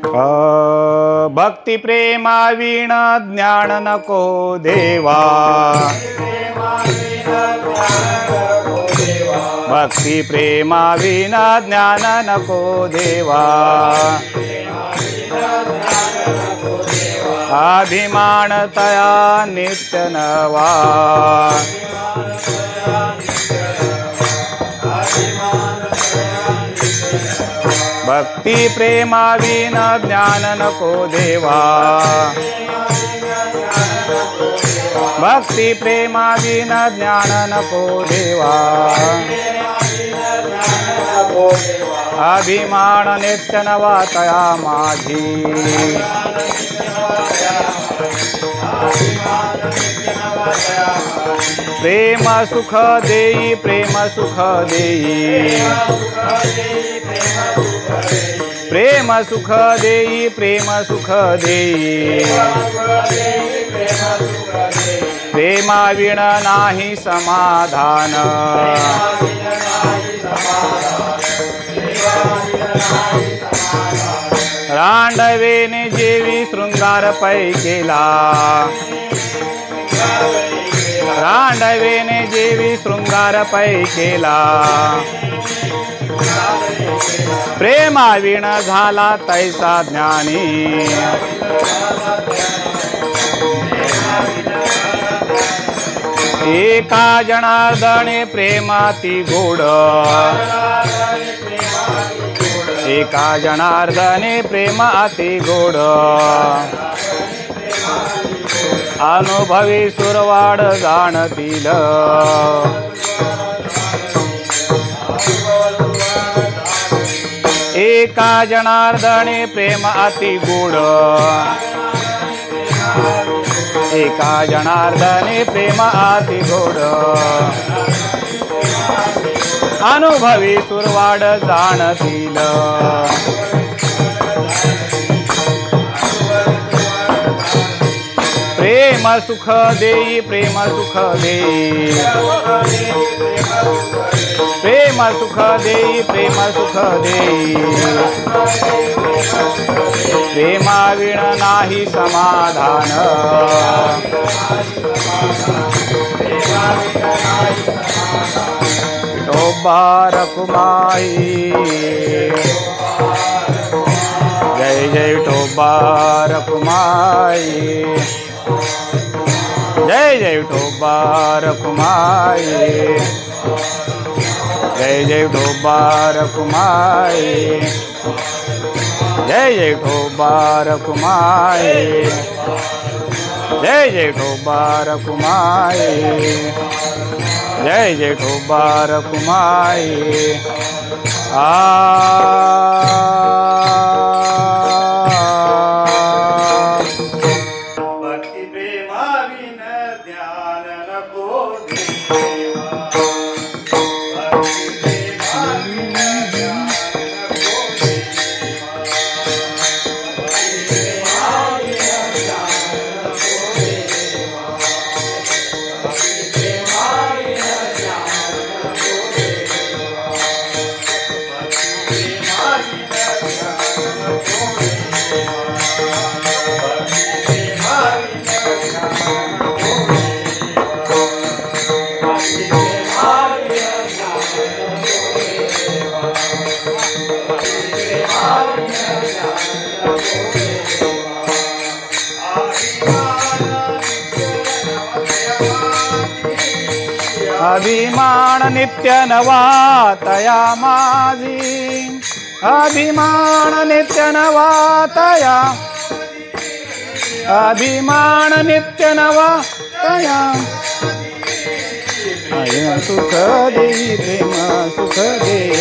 भक्ती प्रेमा विण ज्ञान नको देवा, भक्ती प्रेमा विना ज्ञान नको देवा, अभिमान तया नित्य नवा, भक्ती प्रेमा विना ज्ञान नको देवा, भक्ती प्रेमा विना ज्ञान नको देवा, अभिमान नित्य नवा तया माझी, प्रेम सुख देई प्रेम सुख देई, प्रेम सुख देई प्रेम सुख देई, प्रेमा विण नाही समाधान, रांडवेने जेवी शृंगार पै केला, रांडवेने जेवी शृंगार पै केला, प्रेमा विण झाला तैसा ज्ञानी, एका जनार्दने प्रेमाती गोड, एका जनार्दने प्रेम अति गोड, अनुभवी सुरवाड जाणतील, एका जनार्दने प्रेम अति गोड, एका जनार्दने प्रेम अति गोड, अनुभवी सुरवाड जाणतील, प्रेम सुख देई प्रेम सुख देई, प्रेम सुख देई प्रेम सुख देई, प्रेमा विण नाही समाधान, विठोबा रखुमाई, जय जय विठोबा रखुमाई, जय जय विठोबा रखुमाई, जय जय विठोबा रखुमाई, जय जय विठोबा रखुमाई, जय जय विठोबा रखुमाई, जय जय विठोबा रखुमाई, भक्ती प्रेमा विन ध्यान नको देवा, भक्ती प्रेमा विन ध्यान नको देवा, भक्ती प्रेमा विन ध्यान नको देवा, भक्ती प्रेमा विन ध्यान नको देवा, भक्ती प्रेमा विन ध्यान नको अभिमान नित्य नवा तया माझी, अभिमान नित्य नवा तया, अभिमान नित्य नवा तया, प्रेम सुख देई प्रेम सुख देई,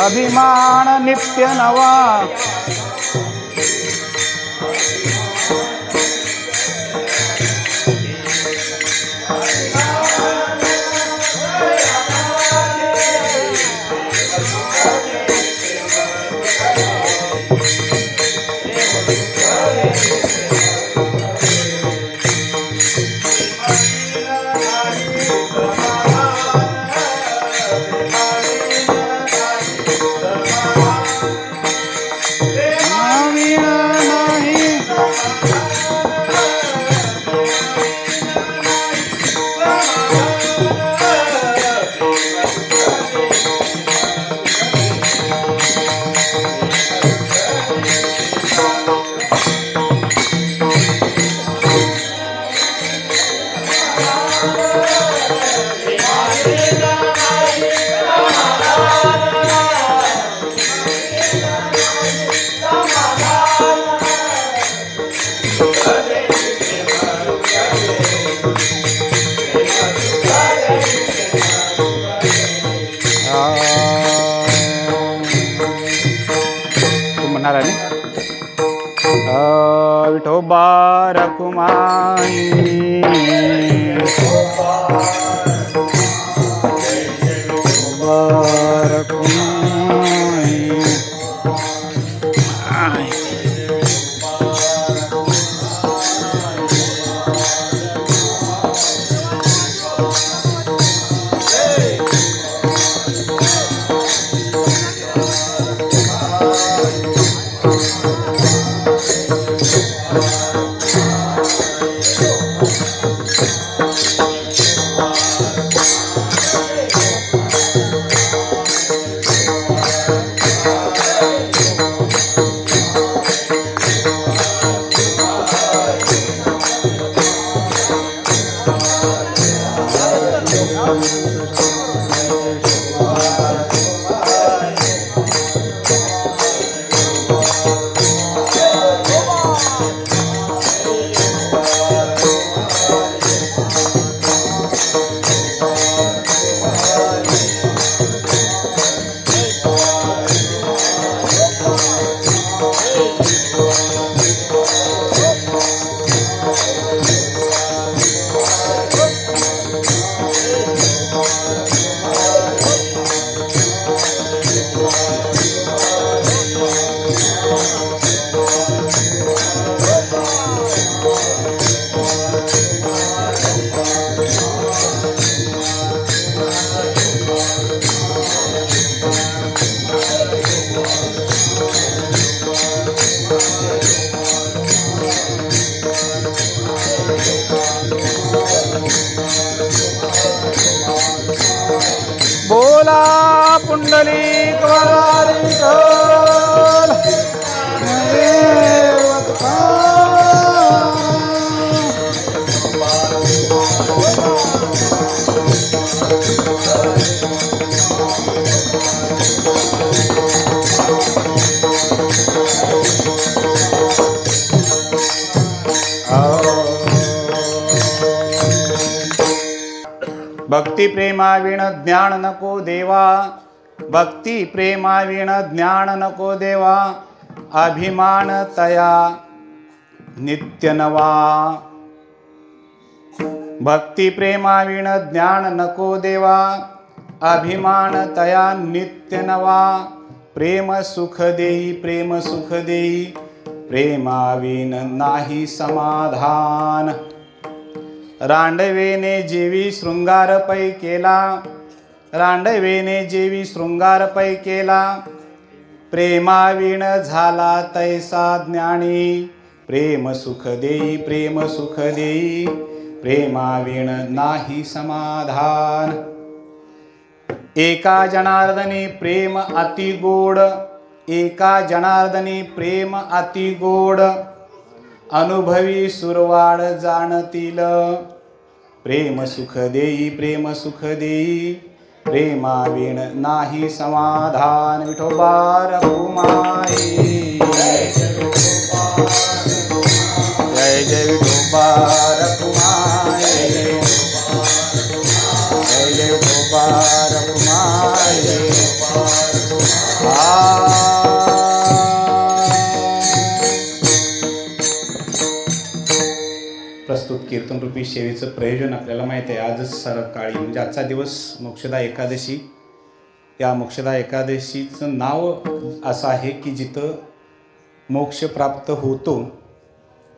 अभिमान नित्य नवा, रखुमाई बोला पुंडलिक वरदारी विठ्ठल देवता भक्ती प्रेमाविण ज्ञान नको देवा भक्ती प्रेमाविण ज्ञान नको देवा अभिमान तया नित्य नवा भक्ती प्रेमाविण ज्ञान नको देवा अभिमान तया नित्य नवा प्रेम सुख देई प्रेमाविण नाही समाधान रांडवेने जेवी शृंगार पै केला रांडवेने जेवी शृंगार पै केला प्रेमाविण झाला तैसा ज्ञानी प्रेम सुख देई प्रेमाविण नाही समाधान एका जनार्दनी प्रेम अति गोड एका जनार्दनी प्रेम अति गोड अनुभवी सुरवाड जाणतील प्रेम सुख देई प्रेमाविण नाही समाधान विठोबा रखुमाई जय जय विठोबा रखुमाई जय जय विठोबा रखुमाई प्रस्तुत कीर्तनरूपी सेवेचं प्रयोजन आपल्याला माहीत आहे. आजच सकाळी म्हणजे आजचा दिवस मोक्षदा एकादशी. या मोक्षदा एकादशीचं नाव असं आहे की जिथं मोक्ष प्राप्त होतो,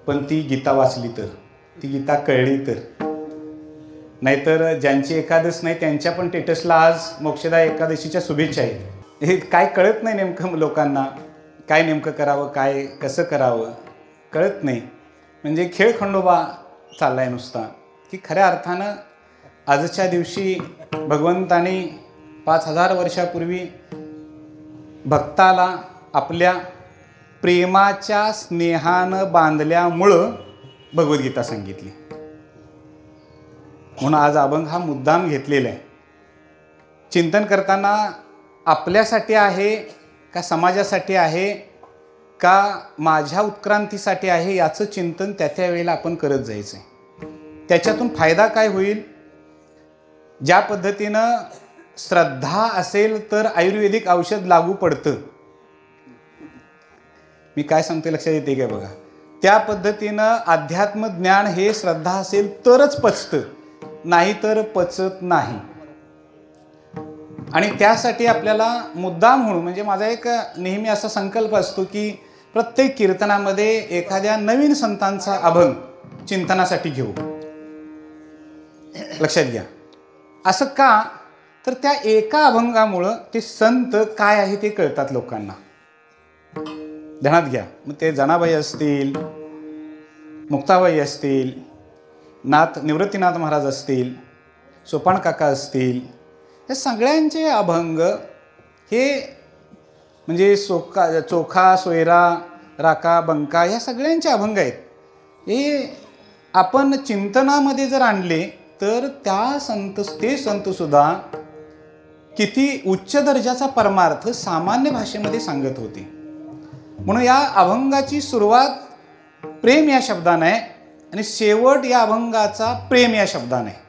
पण ती गीता वाचली तर, ती गीता कळली तर. नाहीतर ज्यांची एकादश नाही त्यांच्या पण स्टेटसला आज मोक्षदा एकादशीच्या शुभेच्छा आहेत. हे काय कळत नाही नेमकं लोकांना, काय नेमकं करावं, काय कसं करावं कळत नाही. म्हणजे खेळ खंडोबा चाललाय नुसता, की खऱ्या अर्थानं आजच्या दिवशी भगवंताने 5000 वर्षापूर्वी भक्ताला आपल्या प्रेमाच्या स्नेहानं बांधल्यामुळं भगवद्गीता सांगितली. म्हणून आज अभंग हा मुद्दाम घेतलेला आहे. चिंतन करताना आपल्यासाठी आहे का समाजासाठी आहे का माझ्या उत्क्रांतीसाठी आहे याचं चिंतन त्या वेळेला आपण करत जायचं आहे. त्याच्यातून फायदा काय होईल, ज्या पद्धतीनं श्रद्धा असेल तर आयुर्वेदिक औषध लागू पडतं. मी काय सांगते लक्षात येते काय बघा. त्या पद्धतीनं अध्यात्मज्ञान हे श्रद्धा असेल तरच पचतं, नाही तर पचत नाही. आणि त्यासाठी आपल्याला मुद्दाम म्हणून, म्हणजे माझा एक नेहमी असा संकल्प असतो की प्रत्येक कीर्तनामध्ये एखाद्या नवीन संतांचा अभंग चिंतनासाठी घेऊ. लक्षात घ्या. असं का, तर त्या एका अभंगामुळं ते संत काय आहे ते कळतात लोकांना. ध्यानात घ्या. मग ते जनाबाई असतील, मुक्ताबाई असतील, निवृत्तीनाथ महाराज असतील, सोपान काका असतील, या सगळ्यांचे अभंग हे म्हणजे चोखा, सोयरा, राका, बंका ह्या सगळ्यांचे अभंग आहेत. हे आपण चिंतनामध्ये जर आणले तर ते संतसुद्धा किती उच्च दर्जाचा परमार्थ सामान्य भाषेमध्ये सांगत होते. म्हणून या अभंगाची सुरुवात प्रेम या शब्दाने आहे आणि शेवट या अभंगाचा प्रेम या शब्दाने आहे.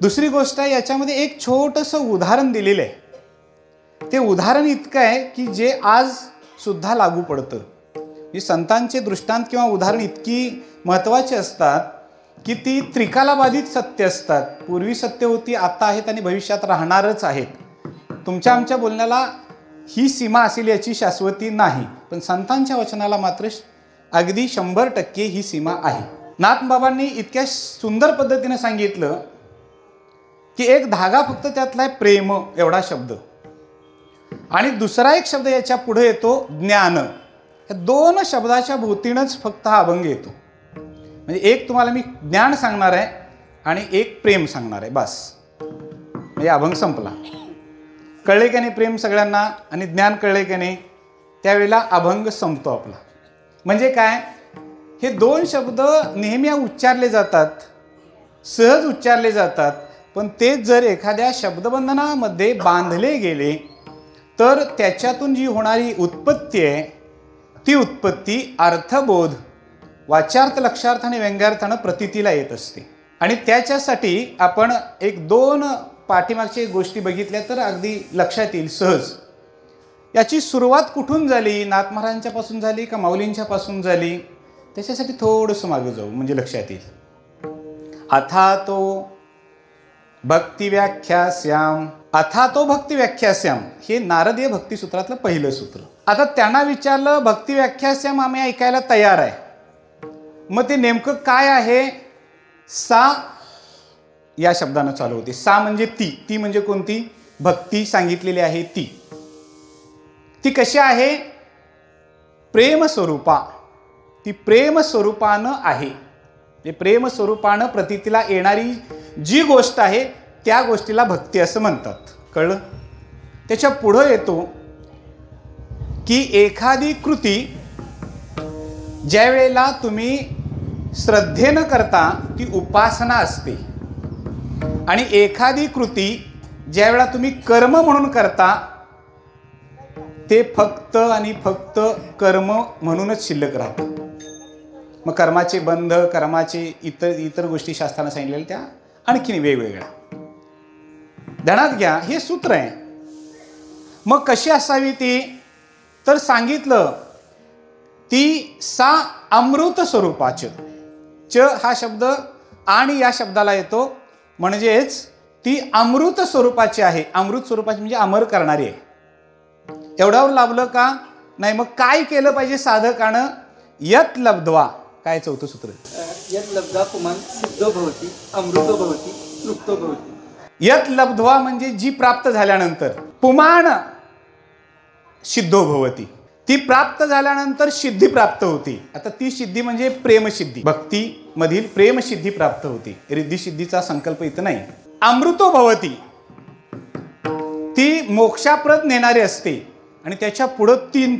दुसरी गोष्ट आहे, याच्यामध्ये एक छोटंसं उदाहरण दिलेलं आहे. ते उदाहरण इतकं आहे की जे आज सुद्धा लागू पडतं. ही संतांचे दृष्टांत किंवा उदाहरण इतकी महत्त्वाची असतात की ती त्रिकालाबाधित सत्य असतात. पूर्वी सत्य होती, आता आहेत आणि भविष्यात राहणारच आहेत. तुमच्या आमच्या बोलण्याला ही सीमा असेल याची शाश्वती नाही, पण संतांच्या वचनाला मात्र अगदी 100% ही सीमा आहे. नाथबाबांनी इतक्या सुंदर पद्धतीने सांगितलं की एक धागा फक्त त्यातला आहे प्रेम एवढा शब्द, आणि दुसरा एक शब्द याच्या पुढे येतो ज्ञान. या 2 शब्दाच्या भोवतीनच फक्त हा अभंग येतो. म्हणजे एक तुम्हाला मी ज्ञान सांगणार आहे आणि एक प्रेम सांगणार आहे, बस. म्हणजे अभंग संपला. कळले की नाही प्रेम सगळ्यांना, आणि ज्ञान कळले की नाही, त्यावेळेला अभंग संपतो आपला. म्हणजे काय, हे 2 शब्द नेहमी उच्चारले जातात, सहज उच्चारले जातात, पण ते जर एखाद्या शब्दबंधनामध्ये बांधले गेले तर त्याच्यातून जी होणारी उत्पत्ती आहे ती उत्पत्ती अर्थबोध, वाच्यार्थ, लक्षार्थ आणि व्यंग्यार्थानं प्रतीतीला येत असते. आणि त्याच्यासाठी आपण 1-2 पाठीमागच्या गोष्टी बघितल्या तर अगदी लक्षात येईल सहज. याची सुरुवात कुठून झाली, नाथ महाराजांच्या पासून झाली का माऊलींच्या पासून झाली, त्याच्यासाठी थोडंसं मागे जाऊ म्हणजे लक्षात येईल. अथातो भक्तिव्याख्यास्याम, अथातो भक्तिव्याख्यास्याम हे नारदीय भक्तिसूत्रातलं पहिलं सूत्र. आता त्यांना विचारलं भक्तिव्याख्यास्याम आम्ही ऐकायला तयार आहे, मग ते नेमकं काय आहे. सा या शब्दानं चालू होते. सा म्हणजे ती म्हणजे कोणती, भक्ती सांगितलेली आहे ती कशी आहे, प्रेम स्वरूपा. ती प्रेम स्वरूपानं आहे. ते प्रेम स्वरूपानं प्रतीतीला येणारी जी गोष्ट आहे त्या गोष्टीला भक्ती असं म्हणतात. कळलं. त्याच्या पुढं येतो की एखादी कृती ज्या वेळेला तुम्ही श्रद्धेनं करता ती उपासना असते, आणि एखादी कृती ज्या वेळेला तुम्ही कर्म म्हणून करता ते फक्त आणि फक्त कर्म म्हणूनच शिल्लक राहतं. मग कर्माचे बंध, कर्माचे इतर गोष्टी शास्त्रानं सांगितलेल्या त्या आणखीन वेगवेगळ्या. ध्यानात घ्या, हे सूत्र आहे. मग कशी असावी ती, तर सांगितलं ती सा अमृत स्वरूपाचं. च हा शब्द आणि या शब्दाला येतो, म्हणजेच ती अमृत स्वरूपाची आहे. अमृत स्वरूपाची म्हणजे अमर करणारी आहे. एवढ्यावर लाभलं का नाही, मग काय केलं पाहिजे साधकानं. यत लब्ध्वा, काय 4थं सूत्र, यत लब्ध्वा पुमान सिद्धो भवति अमृतो भवति तृप्तो भवति. यत लब्ध्वा म्हणजे जी प्राप्त झाल्यानंतर, पुमान सिद्धो भवति ती प्राप्त झाल्यानंतर सिद्धी प्राप्त होती. आता ती सिद्धी म्हणजे प्रेमसिद्धी, भक्ती मधील प्रेमसिद्धी प्राप्त होती. रिद्धी सिद्धीचा संकल्प इथं नाही. अमृतो भवति ती मोक्षाप्रत नेणारी असते, आणि त्याच्या पुढं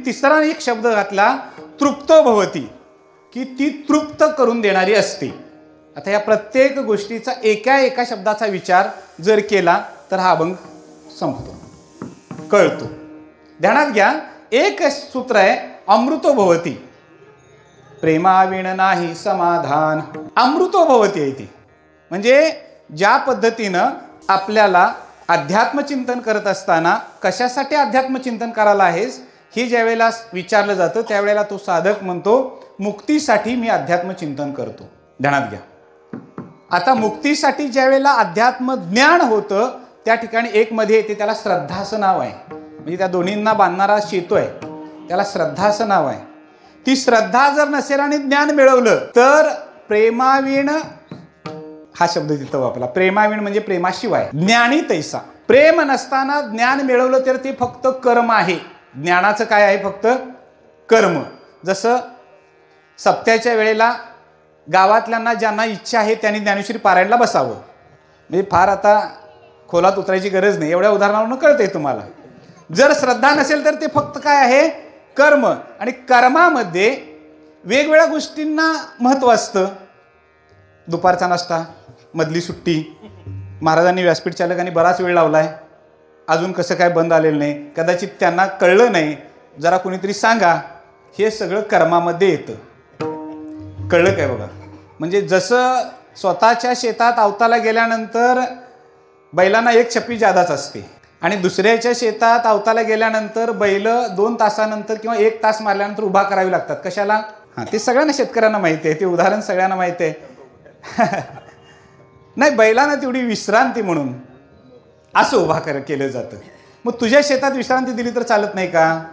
तिसरा एक शब्द घातला तृप्तो भवति की ती तृप्त करून देणारी असते. आता या प्रत्येक गोष्टीचा एका शब्दाचा विचार जर केला तर हा अभंग संपतो, कळतो. ध्यानात घ्या, एक सूत्र आहे अमृतो भवति, प्रेमाविण नाही समाधान. अमृतो भवति आहे ती, म्हणजे ज्या पद्धतीनं आपल्याला अध्यात्मचिंतन करत असताना कशासाठी अध्यात्मचिंतन करायला आहेस, हे ज्यावेळेला विचारलं जातं त्यावेळेला तो साधक म्हणतो मुक्तीसाठी मी अध्यात्म चिंतन करतो. ध्यानात घ्या. आता मुक्तीसाठी ज्यावेळेला अध्यात्म ज्ञान होतं त्या ठिकाणी एक मध्ये येते, त्याला श्रद्धा असं नाव आहे. म्हणजे त्या दोन्हींना बांधणारा सेतू आहे, त्याला श्रद्धा असं नाव आहे. ती श्रद्धा जर नसेल आणि ज्ञान मिळवलं तर प्रेमाविण हा शब्द तिथं वापरला. प्रेमाविण म्हणजे प्रेमाशिवाय. ज्ञानी तैसा. प्रेम नसताना ज्ञान मिळवलं तर ते फक्त कर्म आहे. ज्ञानाचं काय आहे? फक्त कर्म. जसं सप्त्याच्या वेळेला गावातल्यांना ज्यांना इच्छा आहे त्यांनी ज्ञानेश्वरी पारायणला बसावं. म्हणजे फार आता खोलात उतरायची गरज नाही, एवढ्या उदाहरणावरून कळतंय तुम्हाला. जर श्रद्धा नसेल तर ते फक्त काय आहे? कर्म. आणि कर्मामध्ये वेगवेगळ्या गोष्टींना महत्त्व असतं. दुपारचा नाश्ता, मधली सुट्टी, महाराजांनी व्यासपीठ चालकांनी बराच वेळ लावलाय, अजून कसं काय बंद आलेलं नाही, कदाचित त्यांना कळलं नाही, जरा कोणीतरी सांगा. हे सगळं कर्मामध्ये येतं. कळलं काय बघा? म्हणजे जसं स्वतःच्या शेतात अवताला गेल्यानंतर बैलांना एक छप्पी जादाच असते आणि दुसऱ्याच्या शेतात अवताला गेल्यानंतर बैल 2 तासानंतर किंवा 1 तास मारल्यानंतर उभा करावी लागतात. कशाला? हां, ते सगळ्यांना शेतकऱ्यांना माहिती आहे, ते उदाहरण सगळ्यांना माहिती आहे. नाही, बैलांना तेवढी विश्रांती म्हणून असं उभा केलं जातं. मग तुझ्या शेतात विश्रांती दिली तर चालत नाही का?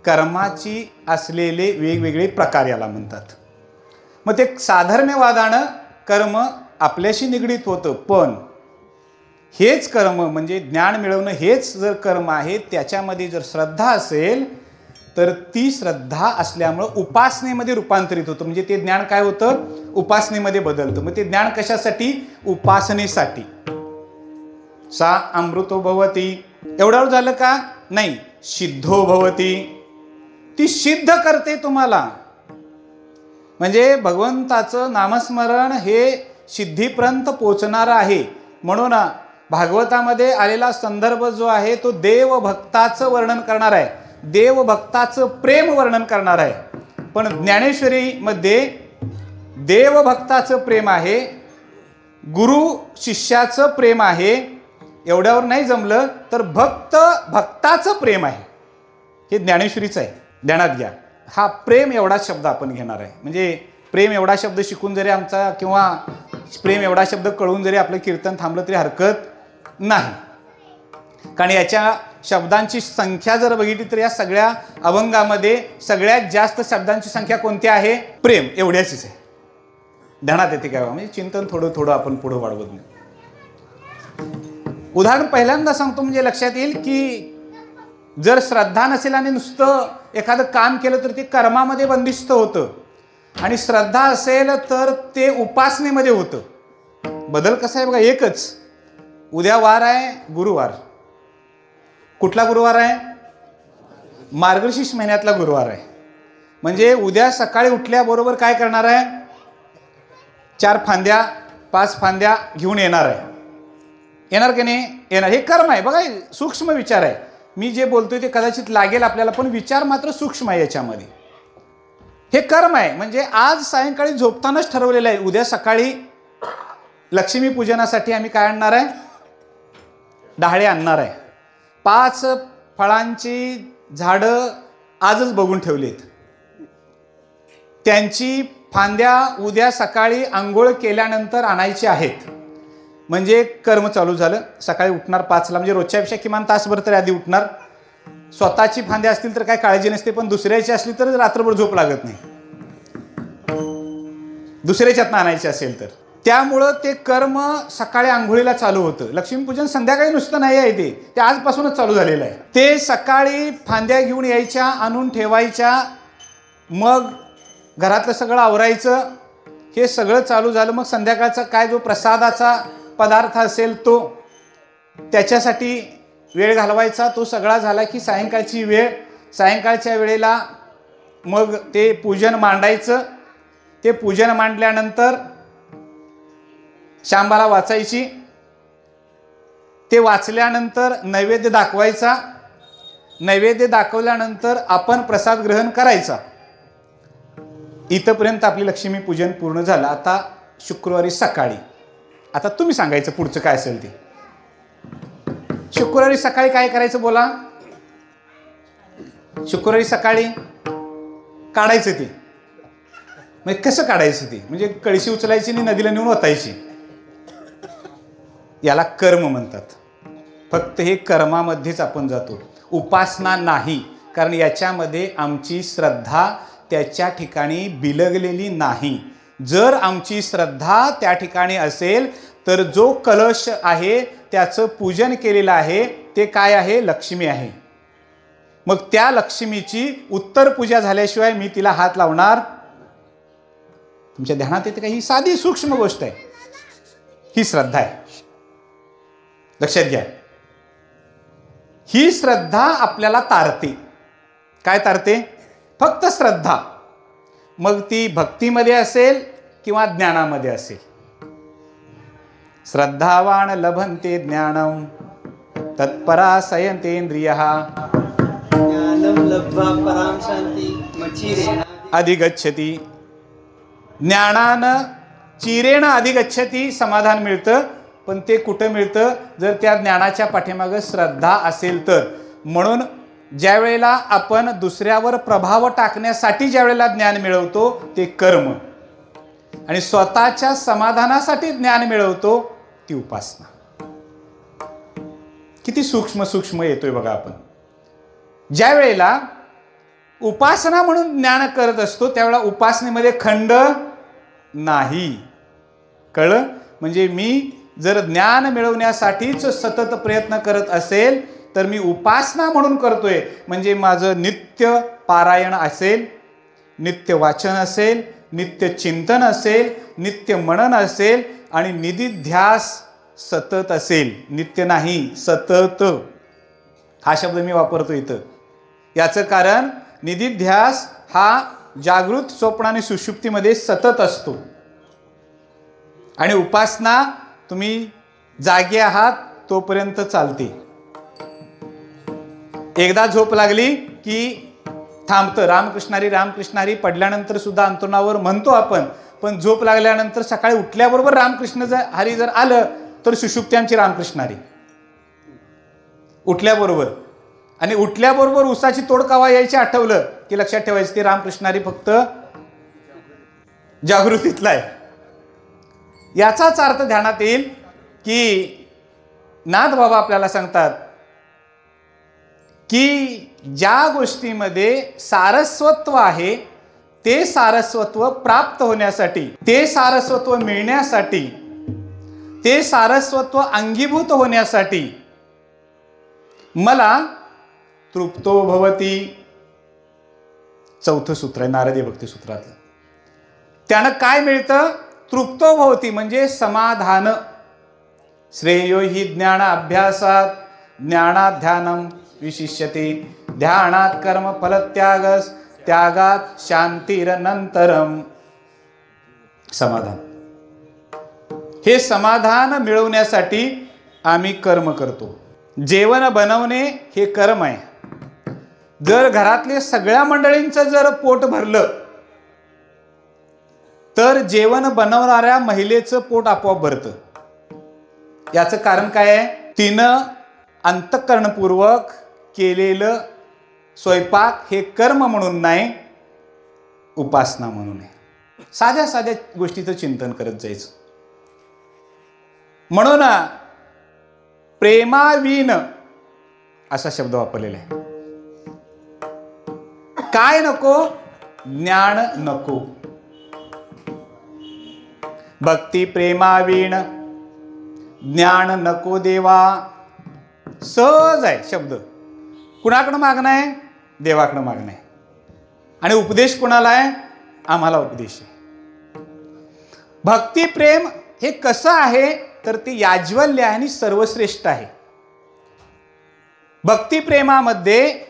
कर्माची असलेले वेगवेगळे प्रकार याला म्हणतात. मग ते साधर्म्यवादानं कर्म आपल्याशी निगडीत होतं. पण हेच कर्म म्हणजे ज्ञान मिळवणं हेच जर कर्म आहे, त्याच्यामध्ये जर श्रद्धा असेल तर ती श्रद्धा असल्यामुळं उपासनेमध्ये रूपांतरित होतं. म्हणजे ते ज्ञान काय होतं? उपासनेमध्ये बदलतं. मग ते ज्ञान कशासाठी? उपासनेसाठी. सा अमृतो भवती. एवढ्यावर झालं का? नाही, सिद्धो भवती. ती सिद्ध करते तुम्हाला. म्हणजे भगवंताचं नामस्मरण हे सिद्धीपर्यंत पोचणारं आहे. म्हणून भागवतामध्ये आलेला संदर्भ जो आहे तो देवभक्ताचं वर्णन करणार आहे, देवभक्ताचं प्रेम वर्णन करणार आहे. पण ज्ञानेश्वरीमध्ये देवभक्ताचं प्रेम आहे, गुरु शिष्याचं प्रेम आहे. एवढ्यावर नाही जमलं तर भक्ताचं प्रेम आहे. हे ज्ञानेश्वरीचं आहे. ध्यानात घ्या. हा प्रेम एवढा शब्द आपण घेणार आहे. म्हणजे प्रेम एवढा शब्द शिकून जरी आमचा किंवा प्रेम एवढा शब्द कळून जरी आपलं कीर्तन थांबलं तरी हरकत नाही. कारण याच्या शब्दांची संख्या जर बघितली तर या सगळ्या अभंगामध्ये सगळ्यात जास्त शब्दांची संख्या कोणती आहे? प्रेम एवढ्याचीच आहे. ध्यानात येते काय? म्हणजे चिंतन थोडं थोडं आपण पुढं वाढवत नाही. उदाहरण पहिल्यांदा सांगतो म्हणजे लक्षात येईल की जर श्रद्धा नसेल आणि नुसतं एखादं काम केलं तर ते कर्मामध्ये बंदिस्त होतं, आणि श्रद्धा असेल तर ते उपासनेमध्ये होतं. बदल कसा आहे बघा, एकच. उद्या वार आहे गुरुवार. कुठला गुरुवार आहे? मार्गशीर्ष महिन्यातला गुरुवार आहे. म्हणजे उद्या सकाळी उठल्याबरोबर काय करणार आहे? 4 फांद्या 5 फांद्या घेऊन येणार आहे. येणार की नाही? येणार. हे कर्म आहे बघा, सूक्ष्म विचार आहे. मी जे बोलतोय ते कदाचित लागेल आपल्याला, पण विचार मात्र सूक्ष्म आहे याच्यामध्ये. हे कर्म आहे. म्हणजे आज सायंकाळी झोपतानाच ठरवलेलं आहे उद्या सकाळी लक्ष्मी पूजनासाठी आम्ही काय आणणार आहे? डहाळे आणणार आहे. 5 फळांची झाडं आजच बघून ठेवलीत. त्यांची फांद्या उद्या सकाळी आंघोळ केल्यानंतर आणायची आहेत. म्हणजे कर्म चालू झालं. सकाळी उठणार 5ला, म्हणजे रोजच्यापेक्षा किमान तासभर तरी आधी उठणार. स्वतःची फांद्या असतील तर काय काळजी नसते, पण दुसऱ्याची असली तर रात्रभर झोप लागत नाही, दुसऱ्याच्यातनं आणायची असेल तर. त्यामुळं ते कर्म सकाळी आंघोळीला चालू होतं. लक्ष्मीपूजन संध्याकाळी नुसतं नाही आहे, ते आजपासूनच चालू झालेलं आहे. ते सकाळी फांद्या घेऊन यायच्या, आणून ठेवायच्या, मग घरातलं सगळं आवरायचं. हे सगळं चालू झालं. मग संध्याकाळचा काय जो प्रसादाचा पदार्थ असेल तो त्याच्यासाठी वेळ घालवायचा. तो सगळा झाला की सायंकाळची वेळ. सायंकाळच्या वेळेला मग ते पूजन मांडायचं. ते पूजन मांडल्यानंतर शांबाला वाचायची. ते वाचल्यानंतर नैवेद्य दाखवायचा. नैवेद्य दाखवल्यानंतर आपण प्रसाद ग्रहण करायचा. इथंपर्यंत आपली लक्ष्मी पूजन पूर्ण झालं. आता शुक्रवारी सकाळी, आता तुम्ही सांगायचं पुढचं काय असेल ते. शुक्रवारी सकाळी काय करायचं बोला? शुक्रवारी सकाळी काढायचं ते. म्हणजे कसं काढायचं ते, म्हणजे कळशी उचलायची आणि नदीला नेऊन ओतायची. याला कर्म म्हणतात. फक्त हे कर्मामध्येच आपण जातो, उपासना नाही. कारण याच्यामध्ये आमची श्रद्धा त्याच्या ठिकाणी बिलगलेली नाही. जर आमची श्रद्धा त्या ठिकाणी असेल तर जो कलश आहे त्याचं पूजन केलेलं आहे ते काय आहे? लक्ष्मी आहे. मग त्या लक्ष्मीची उत्तर पूजा झाल्याशिवाय मी तिला हात लावणार? तुमच्या ध्यानात येते का? ही साधी सूक्ष्म गोष्ट आहे. ही श्रद्धा आहे. लक्षात घ्या. ही श्रद्धा आपल्याला तारते. काय तारते? फक्त श्रद्धा. मग ती भक्तीमध्ये असेल किंवा ज्ञानामध्ये असेल. श्रद्धावान लभन्ते ज्ञानम तत्परा सयन्तेंद्रियः ज्ञानं लब्ध्वा परां शान्तिं मचिरेण अधिगच्छति. ज्ञानानं चिरेण अधिगच्छति, समाधान मिळतं. पण ते कुठं मिळतं? जर त्या ज्ञानाच्या पाठीमागं श्रद्धा असेल तर. म्हणून ज्या वेळेला आपण दुसऱ्यावर प्रभाव टाकण्यासाठी ज्या वेळेला ज्ञान मिळवतो ते कर्म, आणि स्वतःच्या समाधानासाठी ज्ञान मिळवतो ती उपासना. किती सूक्ष्म सूक्ष्म येतोय बघा आपण. ज्या वेळेला उपासना म्हणून ज्ञान करत असतो त्यावेळेला उपासनेमध्ये खंड नाही. कळलं? म्हणजे मी जर ज्ञान मिळवण्यासाठीच सतत प्रयत्न करत असेल तर मी उपासना म्हणून करतोय. म्हणजे माझं नित्य पारायण असेल, नित्य वाचन असेल, नित्य चिंतन असेल, नित्य मनन असेल आणि निधिध्यास सतत असेल. नित्य नाही, सतत हा शब्द मी वापरतो इथं. याचं कारण निधिध्यास हा जागृत, स्वप्न आणि सुषुप्तीमध्ये सतत असतो. आणि उपासना तुम्ही जागे आहात तोपर्यंत चालते. एकदा झोप लागली की थांबतं. रामकृष्णारी रामकृष्णारी पडल्यानंतर सुद्धा अंतरुणावर म्हणतो आपण, पण झोप लागल्यानंतर सकाळी उठल्याबरोबर रामकृष्ण हरी जर आलं तर सुषुप्ती आमची रामकृष्णारी उठल्याबरोबर. आणि उठल्याबरोबर उसाची तोड कवा यायची आठवलं की लक्षात ठेवायचं ते रामकृष्णारी फक्त जागृतीतला आहे. याचाच अर्थ ध्यानात येईल की नाथ बाबा आपल्याला सांगतात की ज्या गोष्टीमध्ये सारस्वत्व आहे ते सारस्वत्व प्राप्त होण्यासाठी, ते सारस्वत्व मिळण्यासाठी, ते सारस्वत्व अंगीभूत होण्यासाठी मला तृप्तो भवती, चौथं सूत्र आहे नारदीय भक्ती सूत्रातलं. त्यानं काय मिळतं? तृप्तो भवती म्हणजे समाधान. श्रेयो हि ज्ञान अभ्यासात ज्ञानात ध्यानम विशिष्यते, ध्यानात कर्म फलत्यागस, त्यागात शांतिरनंतरम. समाधान. हे समाधान मिळवण्यासाठी आम्ही कर्म करतो. जेवण बनवणे हे कर्म आहे. जर घरातले सगळ्या मंडळींचं जर पोट भरलं तर जेवण बनवणाऱ्या महिलेचं पोट आपोआप भरतं. याचं कारण काय आहे? तिनं अंतःकरणपूर्वक केलेलं स्वयंपाक हे कर्म म्हणून नाही, उपासना म्हणून आहे. साध्या साध्या गोष्टीचं चिंतन करत जायचं. म्हणून प्रेमाविन असा शब्द वापरलेला आहे. काय नको? ज्ञान नको. भक्ती प्रेमाविण ज्ञान नको देवा. सहज आहे शब्द. कुणाकडं मागणं आहे? देवाकडं मागणं आहे. आणि उपदेश कुणाला आहे? आम्हाला उपदेश आहे. भक्ती प्रेम हे कसं आहे तर ते याज्वल्य आहे आणि सर्वश्रेष्ठ आहे. भक्ती प्रेमामध्ये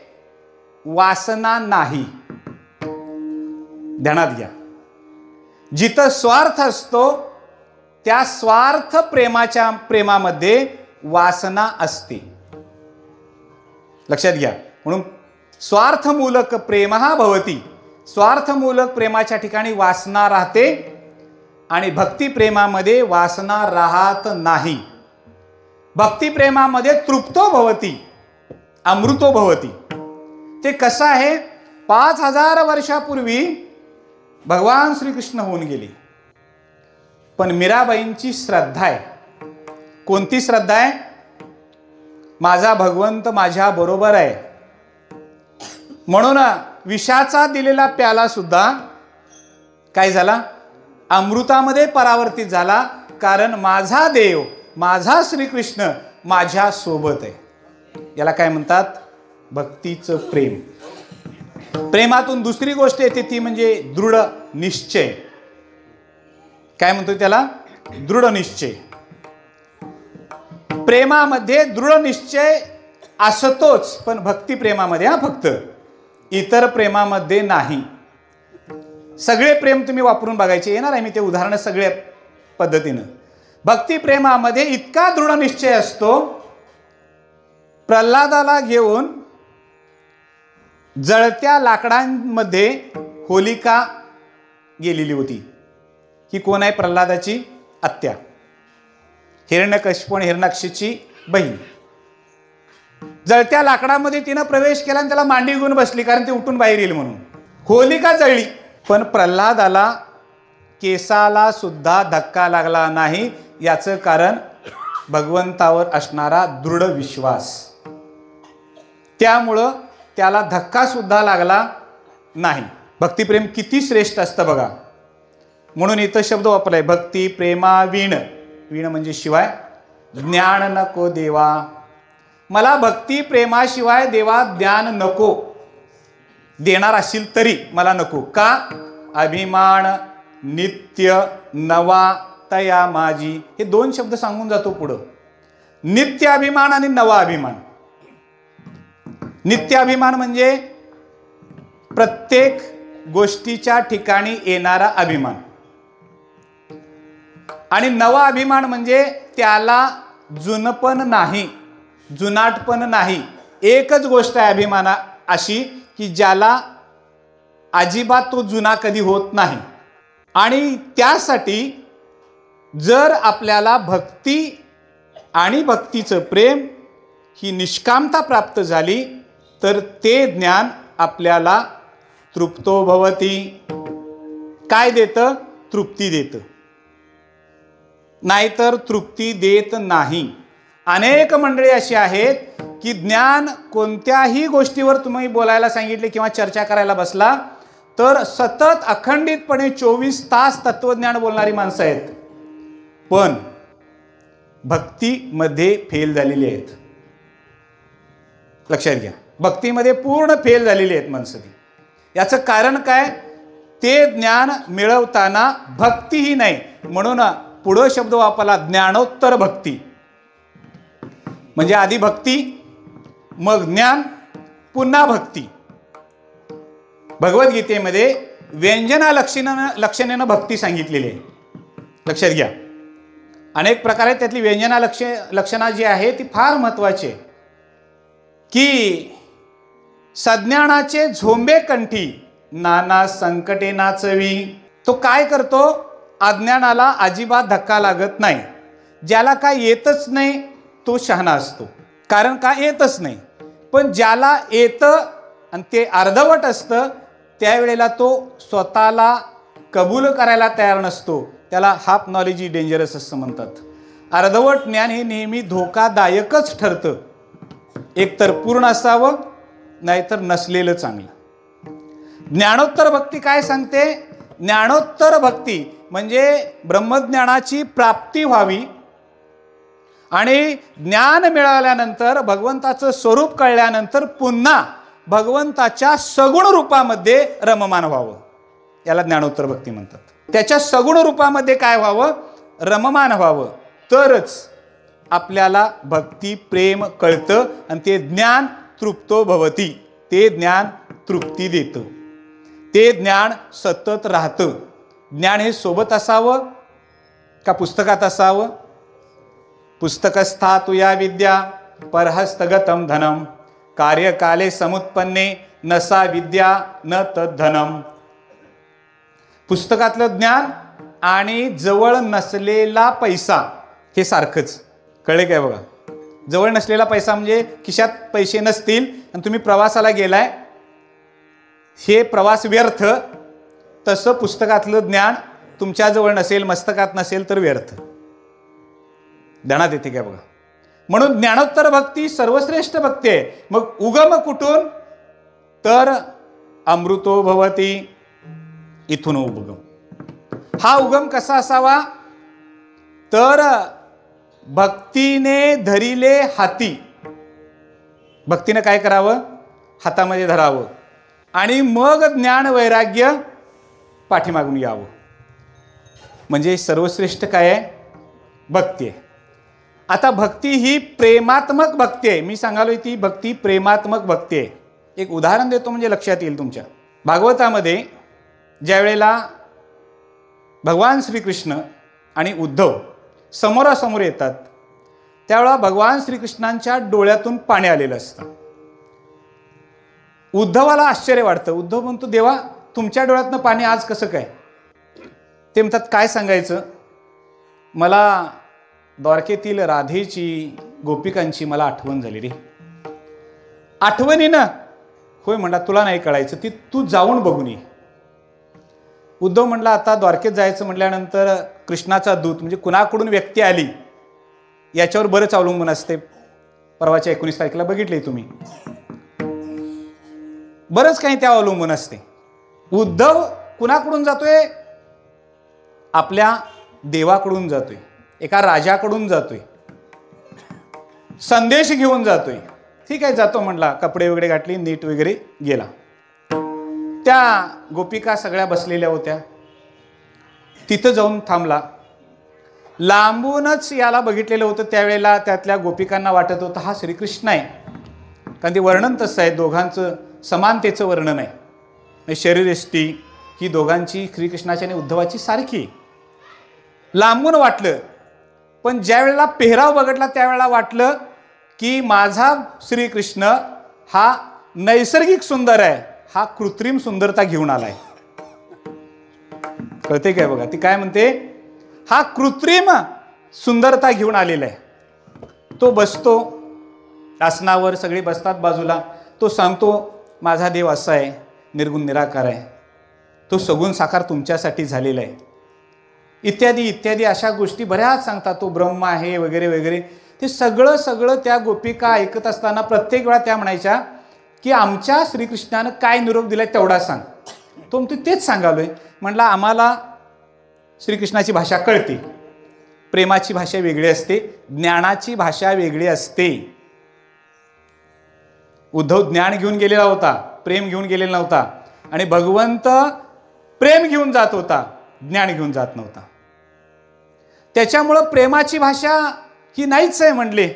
वासना नाही. ध्यानात घ्या. जिथं स्वार्थ असतो त्या स्वार्थ प्रेमामध्ये वासना असते. लक्षात घ्या. म्हणून स्वार्थमूलक प्रेम हा भवती. स्वार्थमूलक प्रेमाच्या ठिकाणी वासना राहते आणि भक्ती प्रेमामध्ये वासना राहत नाही. भक्ती प्रेमामध्ये तृप्तो भवती, अमृतो भवती. ते कसं आहे, 5000 वर्षापूर्वी भगवान श्रीकृष्ण होऊन गेले, पण मीराबाईंची श्रद्धा आहे. कोणती श्रद्धा आहे? माझा भगवंत माझ्या बरोबर आहे. म्हणून विषाचा दिलेला प्याला सुद्धा काय झाला? अमृतामध्ये परावर्तित झाला. कारण माझा देव, माझा श्रीकृष्ण माझ्या सोबत आहे. याला काय म्हणतात? भक्तीचं प्रेम. प्रेमातून दुसरी गोष्ट येते ती म्हणजे दृढ निश्चय. काय म्हणतो त्याला? दृढ निश्चय. प्रेमामध्ये दृढ निश्चय असतोच, पण भक्ती प्रेमामध्ये फक्त, इतर प्रेमामध्ये नाही. सगळे प्रेम तुम्ही वापरून बघायचे, येणार आहे मी ते उदाहरण सगळ्या पद्धतीनं. भक्ती प्रेमामध्ये इतका दृढ निश्चय असतो. प्रल्हादाला घेऊन जळत्या लाकडांमध्ये होलिका गेलेली होती. ही कोण आहे? प्रल्हादाची आत्या, हिरण्यकशिपू आणि हिरण्याक्षची बहीण. जळत्या लाकडामध्ये तिनं प्रवेश केला आणि त्याला मांडी घेऊन बसली, कारण ती उठून बाहेर येईल म्हणून. होलिका जळली, पण प्रल्हादाला केसाला सुद्धा धक्का लागला नाही. याचं कारण भगवंतावर असणारा दृढ विश्वास. त्यामुळं त्याला धक्का सुद्धा लागला नाही. भक्तिप्रेम किती श्रेष्ठ असतं बघा. म्हणून इथं शब्द वापरलाय, भक्ती प्रेमा वीण. वीण म्हणजे शिवाय, ज्ञान नको देवा. मला भक्ती प्रेमाशिवाय देवा ज्ञान नको. देणार असेल तरी मला नको. का? अभिमान नित्य नवा तया माझी. हे दोन शब्द सांगून जातो पुढं. नित्य अभिमान आणि नवा अभिमान. नित्य अभिमान म्हणजे प्रत्येक गोष्टीच्या ठिकाणी येणारा अभिमान, आणि नवा अभिमान म्हणजे त्याला जुनपण नाही, जुनाटपण नाही. एकच गोष्ट आहे अभिमाना अशी की ज्याला अजिबात तो जुना कधी होत नाही. आणि त्यासाठी जर आपल्याला भक्ती आणि भक्तीचं प्रेम ही निष्कामता प्राप्त झाली, तर ते ज्ञान आपल्याला तृप्तो भवती. काय देतं? तृप्ती देतं. नाहीतर तृप्ती देत नाही. अनेक मंडळी अशी आहेत की ज्ञान कोणत्याही गोष्टीवर तुम्ही बोलायला सांगितले किंवा चर्चा करायला बसला तर सतत अखंडितपणे 24 तास तत्वज्ञान बोलणारी माणसं आहेत, पण भक्तीमध्ये फेल झालेली आहेत. लक्षात घ्या, भक्तीमध्ये पूर्ण फेल झालेली आहेत माणसं ती. याचं कारण काय? ते ज्ञान मिळवताना भक्तीही नाही. म्हणून पुढं शब्द वापरला ज्ञानोत्तर भक्ती. म्हणजे आधी भक्ती, मग ज्ञान, पुन्हा भक्ती. भगवद्गीतेमध्ये व्यंजना लक्षणेनं भक्ती सांगितलेली आहे. लक्षात घ्या, अनेक प्रकारे त्यातली व्यंजना लक्षणा जी आहे ती फार महत्वाची आहे. की सज्ञानाचे झोंबे कंठी, नाना संकटे नाचवी. तो काय करतो? अज्ञानाला अजिबात धक्का लागत नाही. ज्याला काय येतच नाही तो शहाणा असतो, कारण काय येतच नाही. पण ज्याला येतं आणि ते अर्धवट असतं त्यावेळेला तो स्वतःला कबूल करायला तयार नसतो. त्याला हाफ नॉलेज ही डेंजरस असं म्हणतात. अर्धवट ज्ञान हे नेहमी धोकादायकच ठरतं. एकतर पूर्ण असावं, नाहीतर नसलेलं चांगलं. ज्ञानोत्तर भक्ती काय सांगते? ज्ञानोत्तर भक्ती म्हणजे ब्रह्मज्ञानाची प्राप्ती व्हावी आणि ज्ञान मिळाल्यानंतर भगवंताचं स्वरूप कळल्यानंतर पुन्हा भगवंताच्या सगुण रूपामध्ये रममान व्हावं. याला ज्ञानोत्तर भक्ती म्हणतात. त्याच्या सगुण रूपामध्ये काय व्हावं? रममान व्हावं. तरच आपल्याला भक्ती प्रेम कळतं आणि ते ज्ञान तृप्तो भवती. ते ज्ञान तृप्ती देतं. ते ज्ञान सतत राहतं. ज्ञान हे सोबत असावं का पुस्तकात असावं? पुस्तकस्था तुया विद्या परहस्तगतम धनम कार्यकाले समुत्पन्ने नसा विद्या न तद्धनम. पुस्तकातलं ज्ञान आणि जवळ नसलेला पैसा हे सारखंच. कळले काय बघा? जवळ नसलेला पैसा म्हणजे खिशात पैसे नसतील आणि तुम्ही प्रवासाला गेलाय हे प्रवास व्यर्थ, तसं पुस्तकातलं ज्ञान तुमच्याजवळ नसेल, मस्तकात नसेल तर व्यर्थ. ध्यानात येते काय बघा. म्हणून ज्ञानोत्तर भक्ती सर्वश्रेष्ठ भक्ती आहे. मग उगम कुठून? तर अमृतो भवती, इथून उगम. हा उगम कसा असावा? तर भक्तीने धरिले हाती. भक्तीने काय करावं? हातामध्ये धरावं आणि मग ज्ञान वैराग्य पाठीमागून यावं. म्हणजे सर्वश्रेष्ठ काय आहे? भक्ती आहे. आता भक्ती ही प्रेमात्मक भक्ती आहे. मी सांगालोय ती भक्ती प्रेमात्मक भक्ती आहे. एक उदाहरण देतो म्हणजे लक्षात येईल तुमच्या. भागवतामध्ये ज्या वेळेला भगवान श्रीकृष्ण आणि उद्धव समोरासमोर येतात, त्यावेळेला भगवान श्रीकृष्णांच्या डोळ्यातून पाणी आलेलं असतं. उद्धवाला आश्चर्य वाटतं. उद्धव म्हणतो, देवा तुमच्या डोळ्यातनं पाणी आज कसं काय? ते म्हणतात, काय सांगायचं, मला द्वारकेतील राधेची, गोपिकांची मला आठवण झाली रे. आठवणीनं? होय म्हणला, तुला नाही कळायचं, ती तू जाऊन बघून ये. उद्धव म्हणला, आता द्वारकेत जायचं म्हटल्यानंतर कृष्णाचा दूत म्हणजे कुणाकडून व्यक्ती आली याच्यावर बरंच अवलंबून असते. परवाच्या 19 तारखेला बघितले तुम्ही, बरंच काही त्या अवलंबून असते. उद्धव कुणाकडून जातोय? आपल्या देवाकडून जातोय, एका राजाकडून जातोय, संदेश घेऊन जातोय. ठीक आहे, जातो म्हणला, कपडे वगैरे घातली, नीट वगैरे गेला. त्या गोपिका सगळ्या बसलेल्या होत्या. तिथं जाऊन थांबला. लांबूनच याला बघितलेलं होतं. त्यावेळेला त्यातल्या गोपिकांना वाटत होतं हा श्रीकृष्ण आहे, कारण ते वर्णन तसं आहे, दोघांचं समानतेचं वर्णन आहे. शरीरयष्टी ही दोघांची, श्रीकृष्णाची आणि उद्धवाची सारखी. लांबून वाटलं, पण ज्या वेळेला पेहराव बघितला त्यावेळेला वाटलं की माझा श्रीकृष्ण हा नैसर्गिक सुंदर आहे, हा कृत्रिम सुंदरता घेऊन आलाय. कळते काय बघा, ती काय म्हणते, हा कृत्रिम सुंदरता घेऊन आलेला आहे. तो बसतो आसनावर, सगळे बसतात बाजूला. तो सांगतो माझा देव असा आहे, निर्गुण निराकार आहे, तो सगुण साकार तुमच्यासाठी झालेला आहे, इत्यादी इत्यादी अशा गोष्टी बऱ्याच सांगतात. तो ब्रह्म आहे वगैरे वगैरे. ते सगळं त्या गोपिका ऐकत असताना प्रत्येक वेळा त्या म्हणायच्या की आमच्या श्रीकृष्णानं काय निरोप दिलाय तेवढा सांग. तो म्हणतो तेच सांगालोय. म्हटलं आम्हाला श्रीकृष्णाची भाषा कळते, प्रेमाची भाषा वेगळी असते, ज्ञानाची भाषा वेगळी असते. उद्धव ज्ञान घेऊन गेलेला होता, प्रेम घेऊन गेलेला नव्हता. आणि भगवंत प्रेम घेऊन जात होता, ज्ञान घेऊन जात नव्हता. त्याच्यामुळं प्रेमाची भाषा ही नाहीच आहे म्हणले.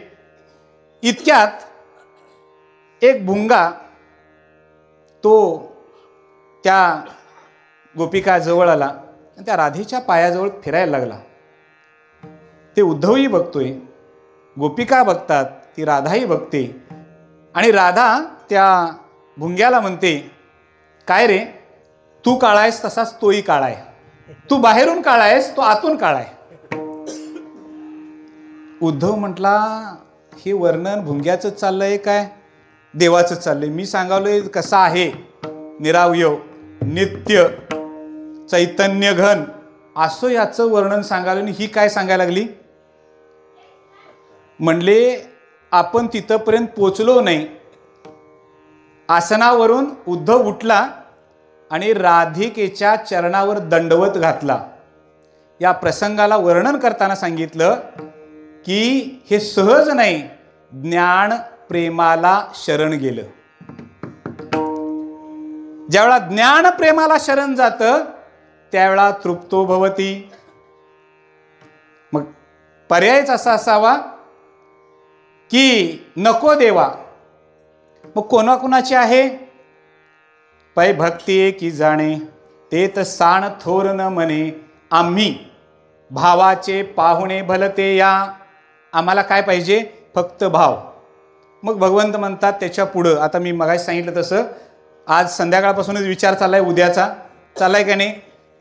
इतक्यात एक भुंगा तो त्या गोपिका जवळ आला आणि त्या राधेच्या पायाजवळ फिरायला लागला. ते उद्धवही बघतोय, गोपिका बघतात, ती राधाही बघते. आणि राधा त्या भुंग्याला म्हणते, काय रे, तू काळा आहेस तसाच तोही काळा आहे, तू बाहेरून काळा आहेस, तो आतून काळा आहे. उद्धव म्हटला, हे वर्णन भुंग्याचं चाललंय काय देवाचं चाललंय? मी सांगालोय कसा आहे, निरावयव, नित्य, चैतन्य घन, असं याचं वर्णन सांगायला. ही काय सांगायला लागली? म्हणले आपण तिथपर्यंत पोचलो नाही. आसनावरून उद्धव उठला आणि राधिकेच्या चरणावर दंडवत घातला. या प्रसंगाला वर्णन करताना सांगितलं की हे सहज नाही, ज्ञान प्रेमाला शरण गेलं. ज्यावेळा ज्ञान प्रेमाला शरण जातं त्यावेळा तृप्तो भवती. मग पर्यायच असा असावा की नको देवा. मग कोणाकोणाची आहे? पै भक्ती की जाणे ते तर साण थोर न म्हणे, आम्ही भावाचे पाहुणे भलते या. आम्हाला काय पाहिजे? फक्त भाव. मग भगवंत म्हणतात त्याच्या पुढं, आता मी मगाशी सांगितलं तसं आज संध्याकाळपासूनच विचार चाललाय, उद्याचा चाललाय का नाही,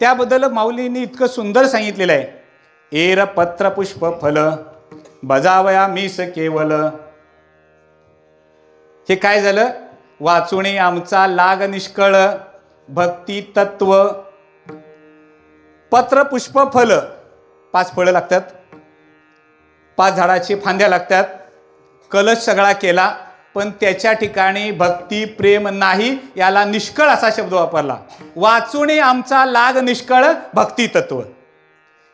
त्याबद्दल माऊलींनी इतकं सुंदर सांगितलेलं आहे. एर पत्र पुष्प फल बजावया मीस केवल. हे काय झालं? वाचुणे आमचा लाग निष्कळ. भक्ती तत्व, पत्र पुष्प फल, 5 फळं लागतात, 5 झाडाची फांद्या लागतात, कलश सगळा केला, पण त्याच्या ठिकाणी भक्ती प्रेम नाही, याला निष्कळ असा शब्द वापरला. वाचून आमचा लाग निष्कळ भक्ती तत्व.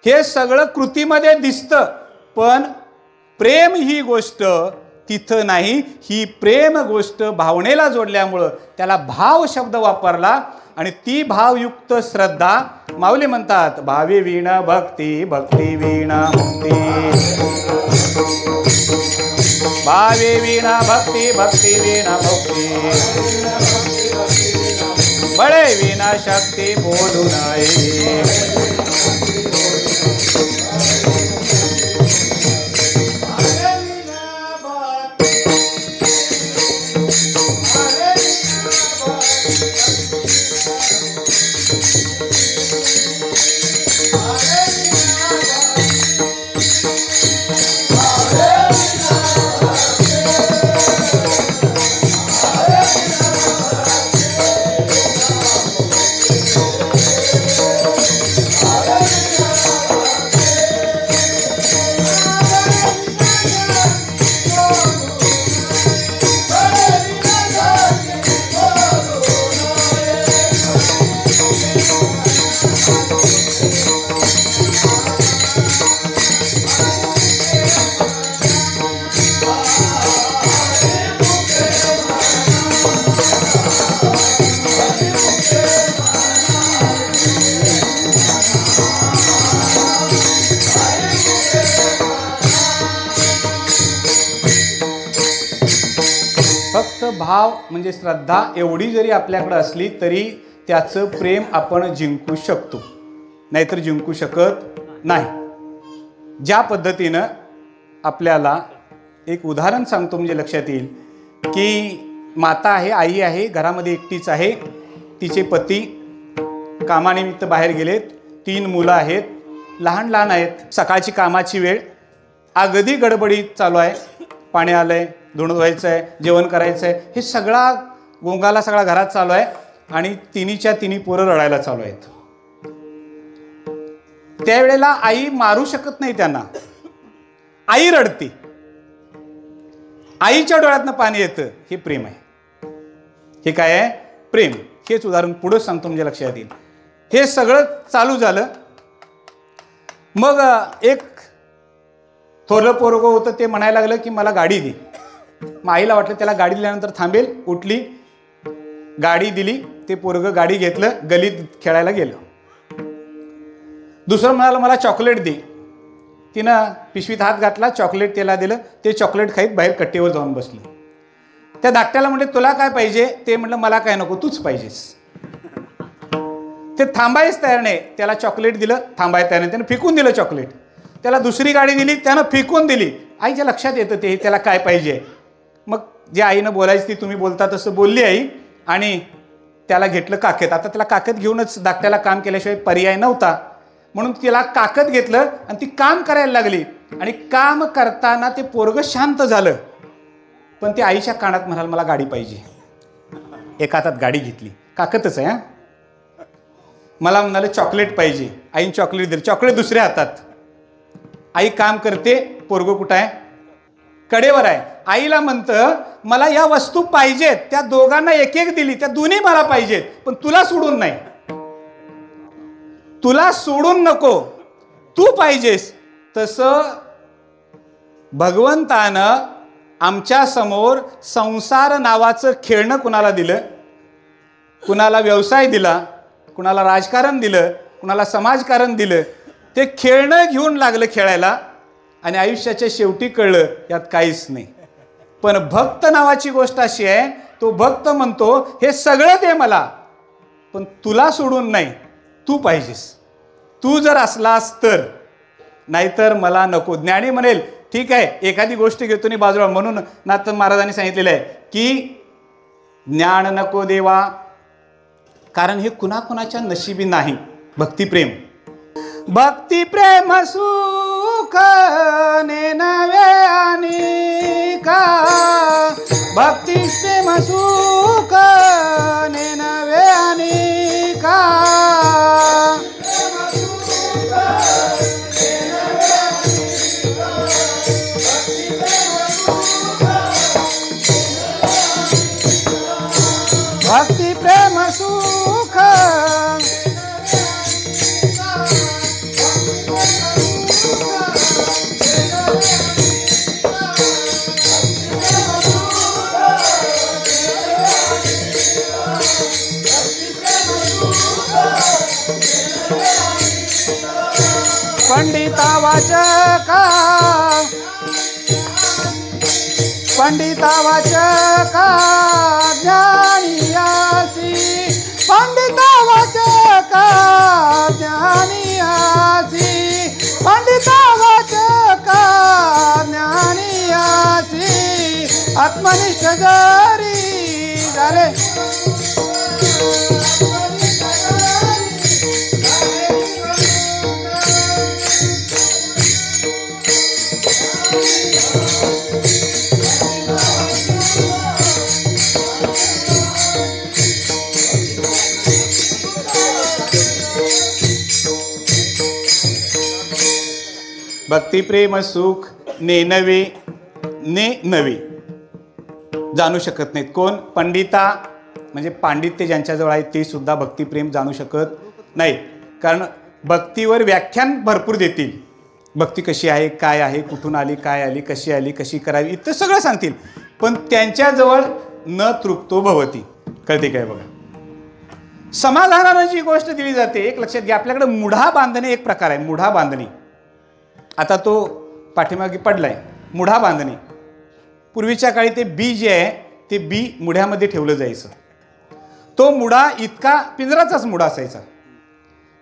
हे सगळं कृतीमध्ये दिसतं, पण प्रेम ही गोष्ट तिथं नाही. ही प्रेम गोष्ट भावनेला जोडल्यामुळं त्याला भाव शब्द वापरला. आणि ती भावयुक्त श्रद्धा माऊली म्हणतात, भावे वीणा भक्ती, भक्ती वीणा मुक्ती. भावे वीणा भक्ती, भक्ती वीणा मुक्ती. बळे वीणा शक्ती बोलू नये. फक्त भाव म्हणजे श्रद्धा एवढी जरी आपल्याकडे असली तरी त्याचं प्रेम आपण जिंकू शकतो, नाहीतर जिंकू शकत नाही. ज्या पद्धतीनं आपल्याला एक उदाहरण सांगतो म्हणजे लक्षात येईल की माता आहे, आई आहे, घरामध्ये एकटीच आहे, तिचे पती कामानिमित्त बाहेर गेलेत, 3 मुलं आहेत, लहान लहान आहेत. सकाळची कामाची वेळ, अगदी गडबडीत चालू आहे, पाणी आलंय, धुणं धुवायचं आहे, जेवण करायचं आहे, हे सगळा गोंगाला सगळा घरात चालू आहे. आणि तिन्हीच्या तिन्ही पोरं रडायला चालू आहेत. त्यावेळेला आई मारू शकत नाही त्यांना, आई रडते, आईच्या डोळ्यातनं पाणी येतं. हे प्रेम आहे. हे काय आहे? प्रेम. हेच उदाहरण पुढं सांगतो म्हणजे लक्षात येईल. हे सगळं चालू झालं. मग एक थोरलं पोरगं होतं, ते म्हणायला लागलं की मला गाडी दे. मग आईला वाटलं त्याला गाडी दिल्यानंतर थांबेल, उठली, गाडी दिली. ते पोरगं गाडी घेतलं, गलीत खेळायला गेलं. दुसरं म्हणाला मला चॉकलेट दे. तिनं पिशवीत हात घातला, चॉकलेट त्याला दिलं. ते चॉकलेट खाईत बाहेर कट्टेवर जाऊन बसले. त्या धाकट्याला म्हणले तुला काय पाहिजे? ते म्हटलं मला काय नको, तूच पाहिजेस. ते थांबायच तयार नाही. त्याला चॉकलेट दिलं, थांबायला तयार नाही. त्यानं फेकून दिलं चॉकलेट. त्याला दुसरी गाडी दिली, त्यानं फेकून दिली. आईच्या लक्षात येतं ते त्याला काय पाहिजे. मग जे आईनं बोलायचं ती तुम्ही बोलता तसं बोलली आई, आणि त्याला घेतलं काखेत. आता त्याला काखेत घेऊनच धाकट्याला काम केल्याशिवाय पर्याय नव्हता, म्हणून तिला काकत घेतलं आणि ती काम करायला लागली. आणि काम करताना ते पोरगं शांत झालं, पण ते आईच्या कानात म्हणाल मला गाडी पाहिजे. एका हातात गाडी घेतली, काकतच आहे. मला म्हणाले चॉकलेट पाहिजे. आईने चॉकलेट दिली, चॉकलेट दुसऱ्या हातात. आई काम करते, पोरगं कुठं आहे? कडेवर आहे. आईला म्हणतं मला या वस्तू पाहिजेत. त्या दोघांना एक एक दिली, त्या दोन्ही मला पाहिजेत, पण तुला सोडून नाही. तुला सोडून नको, तू पाहिजेस. तसं भगवंतानं आमच्या समोर संसार नावाचं खेळणं कुणाला दिलं, कुणाला व्यवसाय दिला, कुणाला राजकारण दिलं, कुणाला समाजकारण दिलं. ते खेळणं घेऊन लागलं खेळायला, आणि आयुष्याच्या शेवटी कळलं यात काहीच नाही. पण भक्त नावाची गोष्ट अशी आहे, तो भक्त म्हणतो हे सगळं दे मला, पण तुला सोडून नाही, तू पाहिजेस. तू जर असलास तर, नाहीतर मला नको. ज्ञानी म्हणेल ठीक आहे, एखादी गोष्ट घेतो नाही बाजूला. म्हणून नाथ महाराजांनी सांगितलेलं आहे की ज्ञान नको देवा, कारण हे कुणाकुणाच्या नशिबी नाही. भक्तिप्रेम, भक्तिप्रेम सुख नवे आणि का, भक्तिप्रेम सुख नवे आणि पंडिता वाचका पंडिता वाचका ज्ञानियासी पंडिता वाचका ज्ञानियासी पंडिता वाचका ज्ञानियासी आत्मनिष्ठ जरी झाले भक्तिप्रेम सुख नेनवे ने नवे जाणू शकत नाहीत. कोण? पंडिता म्हणजे पांडित्य ज्यांच्याजवळ आहे ते सुद्धा भक्तिप्रेम जाणू शकत नाहीत. कारण भक्तीवर व्याख्यान भरपूर देतील. भक्ती कशी आहे, काय आहे, कुठून आली, काय आली, कशी करावी इथं सगळं सांगतील. पण त्यांच्याजवळ न तृप्तो भवती. कळते काय बघा. समाधानानं जी गोष्ट दिली जाते, एक लक्षात घ्या, आपल्याकडे मुढा बांधणे एक प्रकार आहे. मुढा बांधणी आता तो पाठीमागे पडलाय. मुढा बांधणे पूर्वीच्या काळी ते बी जे आहे ते बी मुढ्यामध्ये ठेवलं जायचं. तो मुढा इतका पिंजराचाच मुढा असायचा.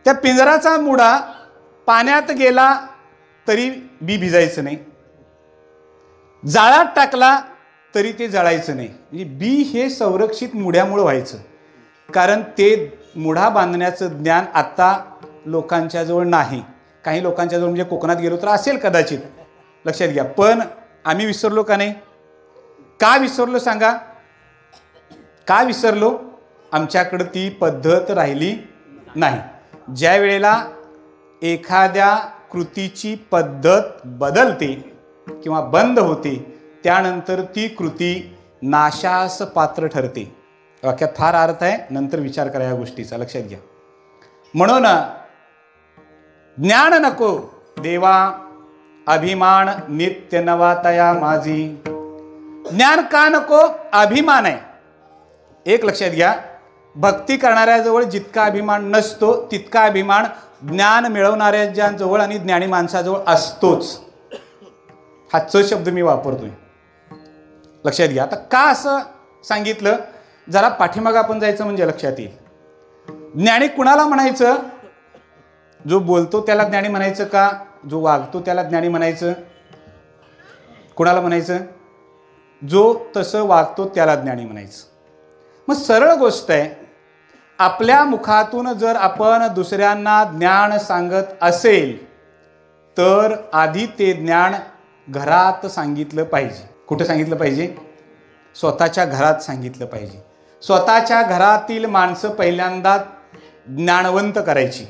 त्या पिंजराचा मुढा पाण्यात गेला तरी बी भिजायचं नाही, जाळात टाकला तरी ते जळायचं नाही. म्हणजे बी हे संरक्षित मुढ्यामुळं व्हायचं. कारण ते मुढा बांधण्याचं ज्ञान आता लोकांच्याजवळ नाही. काही लोकांच्याजवळ म्हणजे कोकणात गेलो तर असेल कदाचित, लक्षात घ्या. पण आम्ही विसरलो का नाही? का विसरलो सांगा? का विसरलो? आमच्याकडं ती पद्धत राहिली नाही. ज्या वेळेला एखाद्या कृतीची पद्धत बदलते किंवा बंद होते त्यानंतर ती कृती नाशास पात्र ठरते. वाक्यात फार अर्थ आहे, नंतर विचार करा या गोष्टीचा, लक्षात घ्या. म्हणून ज्ञान नको देवा अभिमान नित्य नवातया माझी. ज्ञान का नको? अभिमान आहे. एक लक्षात घ्या, भक्ती करणाऱ्याजवळ जितका अभिमान नसतो तितका अभिमान ज्ञान मिळवणाऱ्यांजवळ आणि ज्ञानी माणसाजवळ असतोच. हा च शब्द मी वापरतोय, लक्षात घ्या. आता का असं सांगितलं जरा पाठीमागं आपण जायचं म्हणजे लक्षात येईल. ज्ञानी कुणाला म्हणायचं? जो बोलतो त्याला ज्ञानी म्हणायचं का जो वागतो त्याला ज्ञानी म्हणायचं? कुणाला म्हणायचं? जो तसं वागतो त्याला ज्ञानी म्हणायचं. मग सरळ गोष्ट आहे, आपल्या मुखातून जर आपण दुसऱ्यांना ज्ञान सांगत असेल तर आधी ते ज्ञान घरात सांगितलं पाहिजे. कुठं सांगितलं पाहिजे? स्वतःच्या घरात सांगितलं पाहिजे. स्वतःच्या घरातील माणसं पहिल्यांदा ज्ञानवंत करायची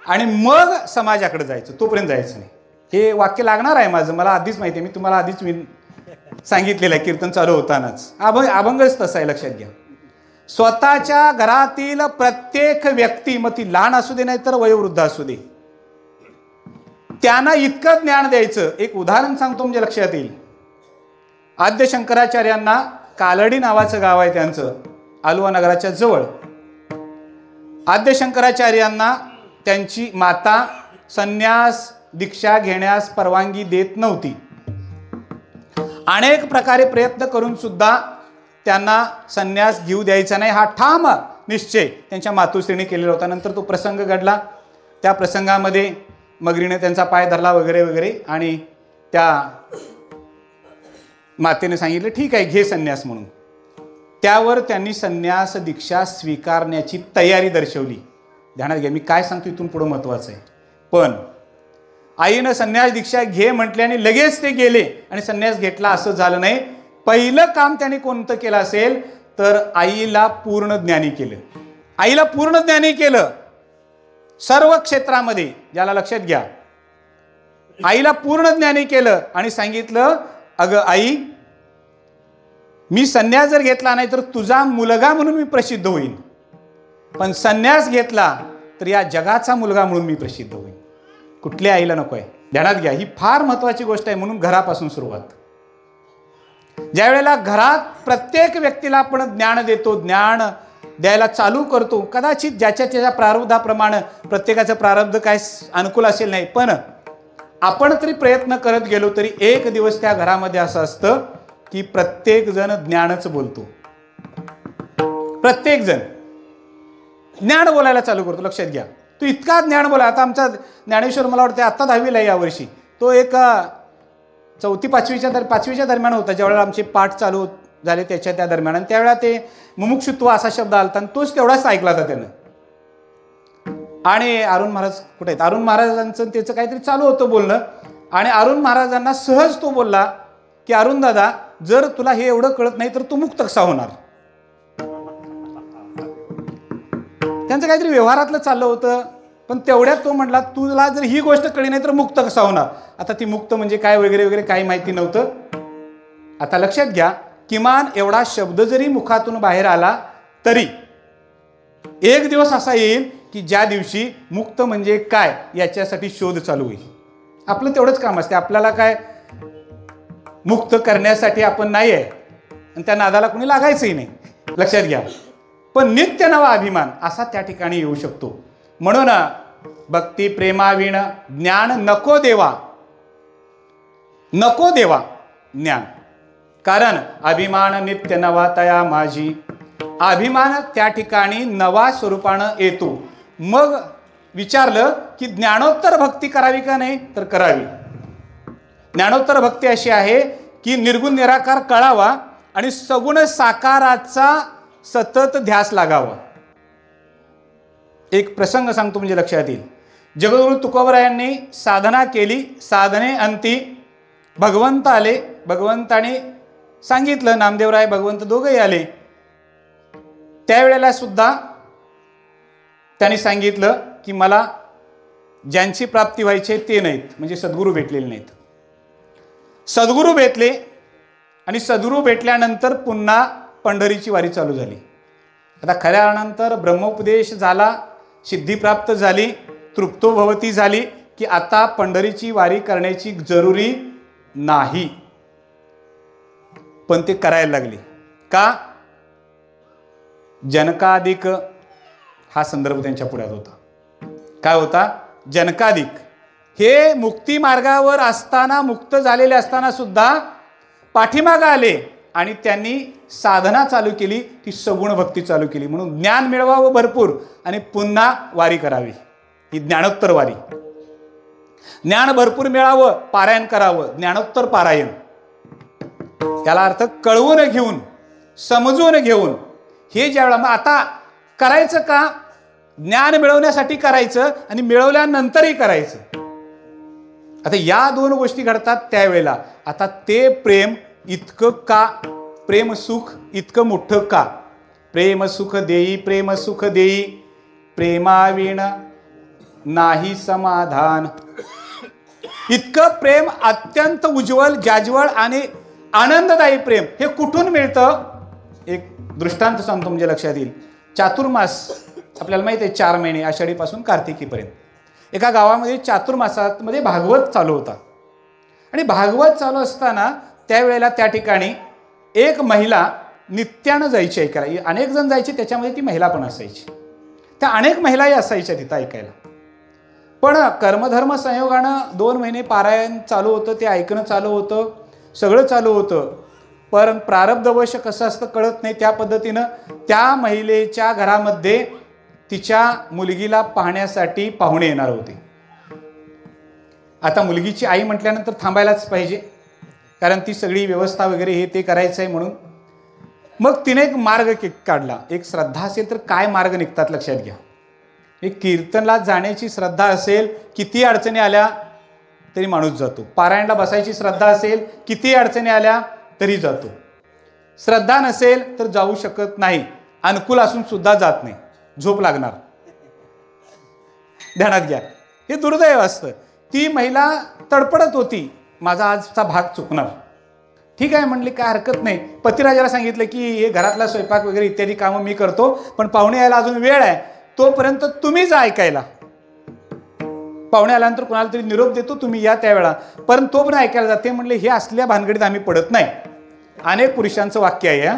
आणि मग समाजाकडे जायचं. तोपर्यंत जायचं नाही. हे वाक्य लागणार आहे माझं, मला आधीच माहिती आहे. मी तुम्हाला आधीच सांगितलेलं आहे कीर्तन चालू होतानाच. अभंगच तसा आहे, लक्षात घ्या. स्वतःच्या घरातील प्रत्येक व्यक्ती, मग ती लहान असू दे नाही तर वयोवृद्ध असू दे, त्यांना इतकं ज्ञान द्यायचं. एक उदाहरण सांगतो म्हणजे लक्षात येईल. आद्य शंकराचार्यांना कालडी नावाचं गाव आहे त्यांचं, आलुवा नगराच्या जवळ. आद्य शंकराचार्यांना त्यांची माता संन्यास दीक्षा घेण्यास परवानगी देत नव्हती. अनेक प्रकारे प्रयत्न करून सुद्धा त्यांना संन्यास घेऊ द्यायचा नाही हा ठाम निश्चय त्यांच्या मातोश्रीने केलेला होता. नंतर तो प्रसंग घडला. त्या प्रसंगामध्ये मगरीने त्यांचा पाय धरला वगैरे वगैरे आणि त्या मातेने सांगितलं ठीक आहे घे संन्यास म्हणून. त्यावर त्यांनी संन्यास दीक्षा स्वीकारण्याची तयारी दर्शवली. ध्यानात घ्या, मी काय सांगतो इथून पुढं महत्त्वाचं आहे. पण आईनं संन्यास दीक्षा घे म्हटले आणि लगेच ते गेले आणि संन्यास घेतला असं झालं नाही. पहिलं काम त्यांनी कोणतं केलं असेल तर आईला पूर्ण ज्ञानी केलं. आईला पूर्ण ज्ञानी केलं सर्व क्षेत्रामध्ये. ज्याला लक्षात घ्या, आईला पूर्ण ज्ञानी केलं आणि सांगितलं अगं आई, मी संन्यास जर घेतला नाही तर तुझा मुलगा म्हणून मी प्रसिद्ध होईन, पण संन्यास घेतला तर या जगाचा मुलगा म्हणून मी प्रसिद्ध होईन. कुठल्या आईला नको आहे? ध्यानात घ्या, ही फार महत्त्वाची गोष्ट आहे. म्हणून घरापासून सुरुवात. ज्या वेळेला घरात प्रत्येक व्यक्तीला आपण ज्ञान देतो, ज्ञान द्यायला चालू करतो, कदाचित ज्याच्या त्याच्या प्रारब्धाप्रमाणे प्रत्येकाचं प्रारब्ध काय अनुकूल असेल नाही, पण आपण तरी प्रयत्न करत गेलो तरी एक दिवस त्या घरामध्ये असं असतं की प्रत्येक जण ज्ञानच बोलतो. प्रत्येक जण ज्ञान बोलायला चालू करतो. लक्षात घ्या, तू इतका ज्ञान बोला. आता आमचा ज्ञानेश्वर मला वाटतं आत्ता 10वीला आहे यावर्षी. तो एक 4-5वीच्या दरम्यान होता, ज्यावेळेला आमचे पाठ चालू झाले त्या दरम्यान. आणि त्यावेळेला ते मुमुक्षुत्व असा शब्द आलता आणि तोच तेवढाच ऐकला होता त्यानं. आणि अरुण महाराज कुठे आहेत? अरुण महाराजांचं त्याचं काहीतरी चालू होतं बोलणं. आणि अरुण महाराजांना सहज तो बोलला की अरुण दादा, जर तुला हे एवढं कळत नाही तर तू मुक्त कसा होणार. त्यांचं काहीतरी व्यवहारातलं चाललं होतं, पण तेवढ्यात तो म्हटला तुला जर ही गोष्ट कळली नाही तर मुक्त कसा होणार. आता ती मुक्त म्हणजे काय वगैरे वगैरे काही माहिती नव्हतं. आता लक्षात घ्या, किमान एवढा शब्द जरी मुखातून बाहेर आला तरी एक दिवस असा येईल की ज्या दिवशी मुक्त म्हणजे काय याच्यासाठी शोध चालू होईल. आपलं तेवढंच काम असते. आपल्याला काय मुक्त करण्यासाठी आपण नाही आहे आणि त्या नादाला कोणी लागायचंही नाही. लक्षात घ्या, पण नित्य नवा अभिमान असा त्या ठिकाणी येऊ शकतो. म्हणून भक्ती प्रेमाविण ज्ञान नको देवा, नको देवा ज्ञान. कारण अभिमान नित्य नवा तया माझी. अभिमान त्या ठिकाणी नवा स्वरूपानं येतो. मग विचारलं की ज्ञानोत्तर भक्ती करावी का नाही, तर करावी. ज्ञानोत्तर भक्ती अशी आहे की निर्गुण निराकार कळावा आणि सगुण साकाराचा सतत ध्यास लागावा. एक प्रसंग सांगतो म्हणजे लक्षात येईल. जगद्गुरु तुकोबरायांनी साधना केली. साधने अंती भगवंत आले. भगवंताने सांगितलं, नामदेवराय भगवंत दोघंही आले. त्यावेळेला सुद्धा त्यांनी सांगितलं की मला ज्यांची प्राप्ती व्हायची ते नाहीत, म्हणजे सद्गुरू भेटलेले नाहीत. सद्गुरू भेटले आणि सद्गुरू भेटल्यानंतर पुन्हा पंढरीची वारी चालू झाली. आता खऱ्या अर्थानंतर ब्रह्मोपदेश झाला, सिद्धी प्राप्त झाली, तृप्तो भवती झाली की आता पंढरीची वारी करण्याची जरुरी नाही. पण ते करायला लागले का? जनकाधिक हा संदर्भ त्यांच्या पुढ्यात होता. काय होता? जनकाधिक. हे मुक्ती मार्गावर असताना, मुक्त झालेले असताना सुद्धा पाठीमागं आले आणि त्यांनी साधना चालू केली, ती सगुण भक्ती चालू केली. म्हणून ज्ञान मिळवावं भरपूर आणि पुन्हा वारी करावी, ही ज्ञानोत्तर वारी. ज्ञान भरपूर मिळावं, पारायण करावं, ज्ञानोत्तर पारायण. त्याला अर्थ कळवून घेऊन, समजून घेऊन. हे ज्यावेळेला आता करायचं का? ज्ञान मिळवण्यासाठी करायचं आणि मिळवल्यानंतरही करायचं. आता या दोन गोष्टी घडतात त्यावेळेला. आता ते प्रेम इतकं का? प्रेम सुख इतकं मोठं का? प्रेम सुख देई, प्रेम सुख देई, प्रेमाविण नाही समाधान. इतकं प्रेम अत्यंत उज्ज्वल, जाज्वळ आणि आनंददायी प्रेम हे कुठून मिळतं? एक दृष्टांत सांगतो म्हणजे लक्षात येईल. चातुर्मास आपल्याला माहिती आहे, 4 महिने आषाढीपासून कार्तिकीपर्यंत. एका गावामध्ये चातुर्मासामध्ये भागवत चालू होता. आणि भागवत चालू असताना त्यावेळेला त्या ठिकाणी एक महिला नित्यानं जायची ऐकायला. अनेक जण जायचे, त्याच्यामध्ये ती महिला पण असायची. त्या अनेक महिलाही असायच्या तिथं ऐकायला. पण कर्मधर्म संयोगानं 2 महिने पारायण चालू होतं, ते ऐकणं चालू होतं, सगळं चालू होतं. पण प्रारब्धवश कसं असतं कळत नाही. त्या पद्धतीनं त्या महिलेच्या घरामध्ये तिच्या मुलगीला पाहण्यासाठी पाहुणे येणार होते. आता मुलगीची आई म्हटल्यानंतर थांबायलाच पाहिजे, कारण ती सगळी व्यवस्था वगैरे हे ते करायचं आहे म्हणून. मग तिने एक मार्ग काढला. एक श्रद्धा असेल तर काय मार्ग निघतात लक्षात घ्या. एक कीर्तनला जाण्याची श्रद्धा असेल, किती अडचणी आल्या तरी माणूस जातो. पारायणला बसायची श्रद्धा असेल, किती अडचणी आल्या तरी जातो. श्रद्धा नसेल तर जाऊ शकत नाही. अनुकूल असून सुद्धा जात नाही, झोप लागणार. ध्यानात घ्या, हे दुर्दैव असतं. ती महिला तडपडत होती, माझा आजचा भाग चुकणार. ठीक आहे म्हणली, काय हरकत नाही. पतिराजाला सांगितलं की हे घरातला स्वयंपाक वगैरे इत्यादी कामं मी करतो, पण पाहुणे यायला अजून वेळ आहे, तोपर्यंत तुम्ही जा ऐकायला. पाहुणे आल्यानंतर कोणाला तरी निरोप देतो, तुम्ही या त्यावेळा. पण तो पण ऐकायला जाते. म्हणले हे असल्या भानगडीत आम्ही पडत नाही. अनेक पुरुषांचं वाक्य आहे,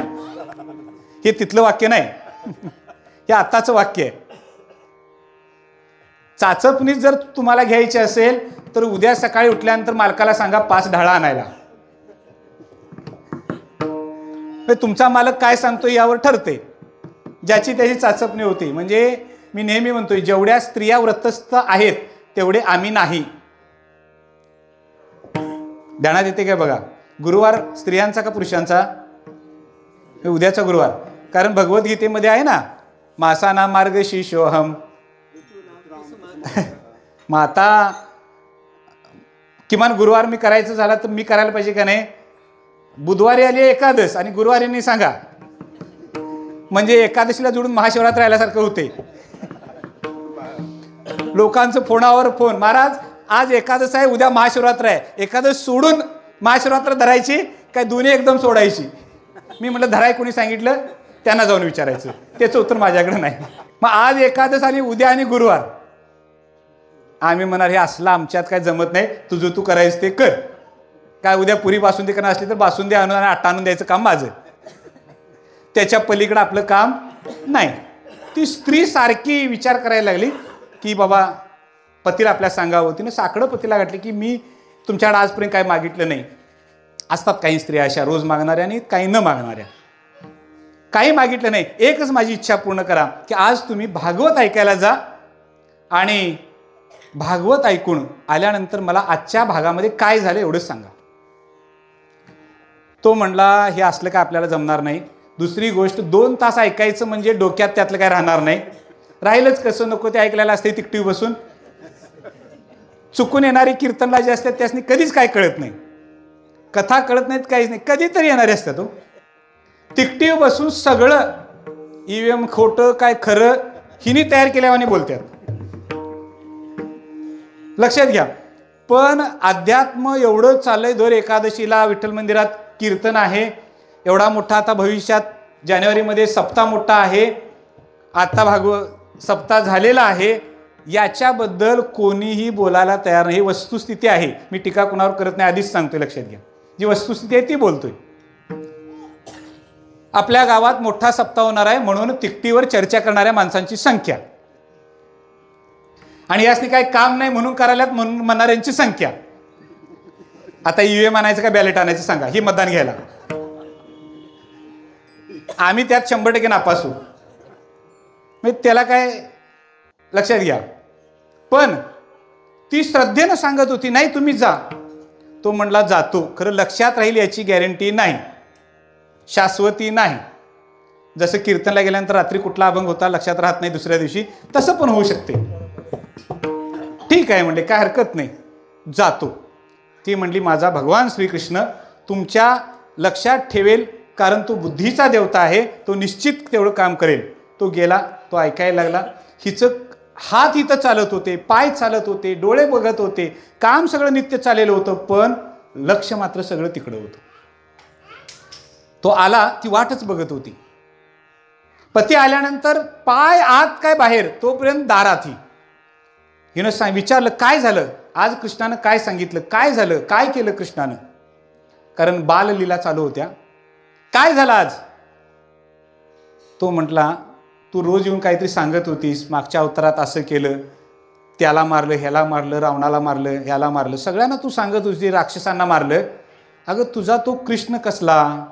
हे तिथलं वाक्य नाही, हे आत्ताचं वाक्य आहे. चाचपणी जर तुम्हाला घ्यायची असेल तर उद्या सकाळी उठल्यानंतर मालकाला सांगा 5 ढाळा आणायला. तुमचा मालक काय सांगतो यावर ठरते, ज्याची त्याची चाचपणी होते. म्हणजे मी नेहमी म्हणतोय, जेवढ्या स्त्रिया व्रतस्थ आहेत तेवढे आम्ही नाही. ध्यानात येते काय बघा, गुरुवार स्त्रियांचा का पुरुषांचा? हे उद्याचा गुरुवार. कारण भगवद्गीतेमध्ये आहे ना, मासाना मार्गशीर्षोहम. मग आता किमान गुरुवार मी करायचं झाला तर मी करायला पाहिजे का नाही? बुधवारी आली एकादश आणि गुरुवारी सांगा, म्हणजे एकादशीला जोडून महाशिवरात्र आल्यासारखं होते. लोकांचं फोनावर फोन, महाराज आज एकादश आहे, उद्या महाशिवरात्र आहे, एकादश सोडून महाशिवरात्र धरायची काय दोन्ही एकदम सोडायची? मी म्हटलं धराय कोणी सांगितलं, त्यांना जाऊन विचारायचं. त्याचं उत्तर माझ्याकडे नाही. मग आज एकादश आणि उद्या आणि गुरुवार आम्ही म्हणाल हे असलं आमच्यात काय जमत नाही, तुझं तू करायचं ते कर. काय उद्या पुरी बासुंदी करणार असली तर बासुंदी आणून आणि आटा आणून द्यायचं काम माझं, त्याच्या पलीकडे आपलं काम नाही. ती स्त्री सारखी विचार करायला लागली की बाबा पतीला आपल्या सांगावं. तिनं साकडं पतीला घातली की मी तुमच्याकडे आजपर्यंत काय मागितलं नाही. असतात काही स्त्रिया अशा रोज मागणाऱ्या आणि काही न मागणाऱ्या. काही मागितलं नाही, एकच माझी इच्छा पूर्ण करा की आज तुम्ही भागवत ऐकायला जा आणि भागवत ऐकून आल्यानंतर मला आजच्या भागामध्ये काय झालं एवढंच सांगा. तो म्हणला हे असलं काय आपल्याला जमणार नाही. दुसरी गोष्ट 2 तास ऐकायचं म्हणजे डोक्यात त्यातलं काय राहणार नाही. राहिलंच कसं, नको ते ऐकलेलं असते तिकटीव बसून. चुकून येणारी कीर्तनला जे असतात त्यासनी कधीच काय कळत नाही, कथा कळत नाहीत, काहीच नाही. कधीतरी येणारे असतात. तो तिकटीव बसून सगळं ईव्हीएम खोटं काय खरं हिनी तयार केल्यावाने बोलतात. लक्षात घ्या. पण अध्यात्म एवढं चाललंय. दर एकादशीला विठ्ठल मंदिरात कीर्तन आहे. एवढा मोठा आता भविष्यात जानेवारीमध्ये सप्ताह मोठा आहे. आता भागवत सप्ताह झालेला आहे. याच्याबद्दल कोणीही बोलायला तयार नाही. ही वस्तुस्थिती आहे. मी टीका कुणावर करत नाही, आधीच सांगतोय. लक्षात घ्या, जी वस्तुस्थिती आहे ती बोलतोय. आपल्या गावात मोठा सप्ताह होणार आहे म्हणून तिकटीवर चर्चा करणाऱ्या माणसांची संख्या आणि यासनी काही काम नाही म्हणून करायलात म्हणून म्हणणाऱ्यांची संख्या. आता ईव्हीएम आणायचं का बॅलेट आणायचं सांगा, ही मतदान घ्यायला. आम्ही त्यात 100% नापास होऊ. म्हणजे त्याला काय, लक्षात घ्या. पण ती श्रद्धेनं सांगत होती नाही तुम्ही जा. तो म्हणला जातो. खरं लक्षात राहील याची गॅरंटी नाही, शाश्वती नाही. जसं कीर्तनला गेल्यानंतर रात्री कुठला अभंग होता लक्षात राहत नाही दुसऱ्या दिवशी, तसं पण होऊ शकते. ठीक आहे म्हणले, काय हरकत नाही, जातो. ती म्हणली माझा भगवान श्रीकृष्ण तुमच्या लक्षात ठेवेल, कारण तो बुद्धीचा देवता आहे, तो निश्चित तेवढं काम करेल. तो गेला, तो ऐकायला लागला. हिचं हात इथं चालत होते, पाय चालत होते, डोळे बघत होते, काम सगळं नित्य चाललेलं होतं, पण लक्ष मात्र सगळं तिकडं होतं. तो आला, ती वाटच बघत होती. पती आल्यानंतर पाय आत काय बाहेर, तोपर्यंत दारात ही. हिनं विचारलं काय झालं आज, कृष्णानं काय सांगितलं, काय झालं, काय केलं कृष्णानं. कारण बाललीला चालू होत्या. काय झालं आज? तो म्हटला तू रोज येऊन काहीतरी सांगत होतीस, मागच्या अवतारात असं केलं, त्याला मारलं, ह्याला मारलं, रावणाला मारलं, ह्याला मारलं, सगळ्यांना तू सांगत होती, राक्षसांना मारलं. अगं तुझा तो कृष्ण कसला?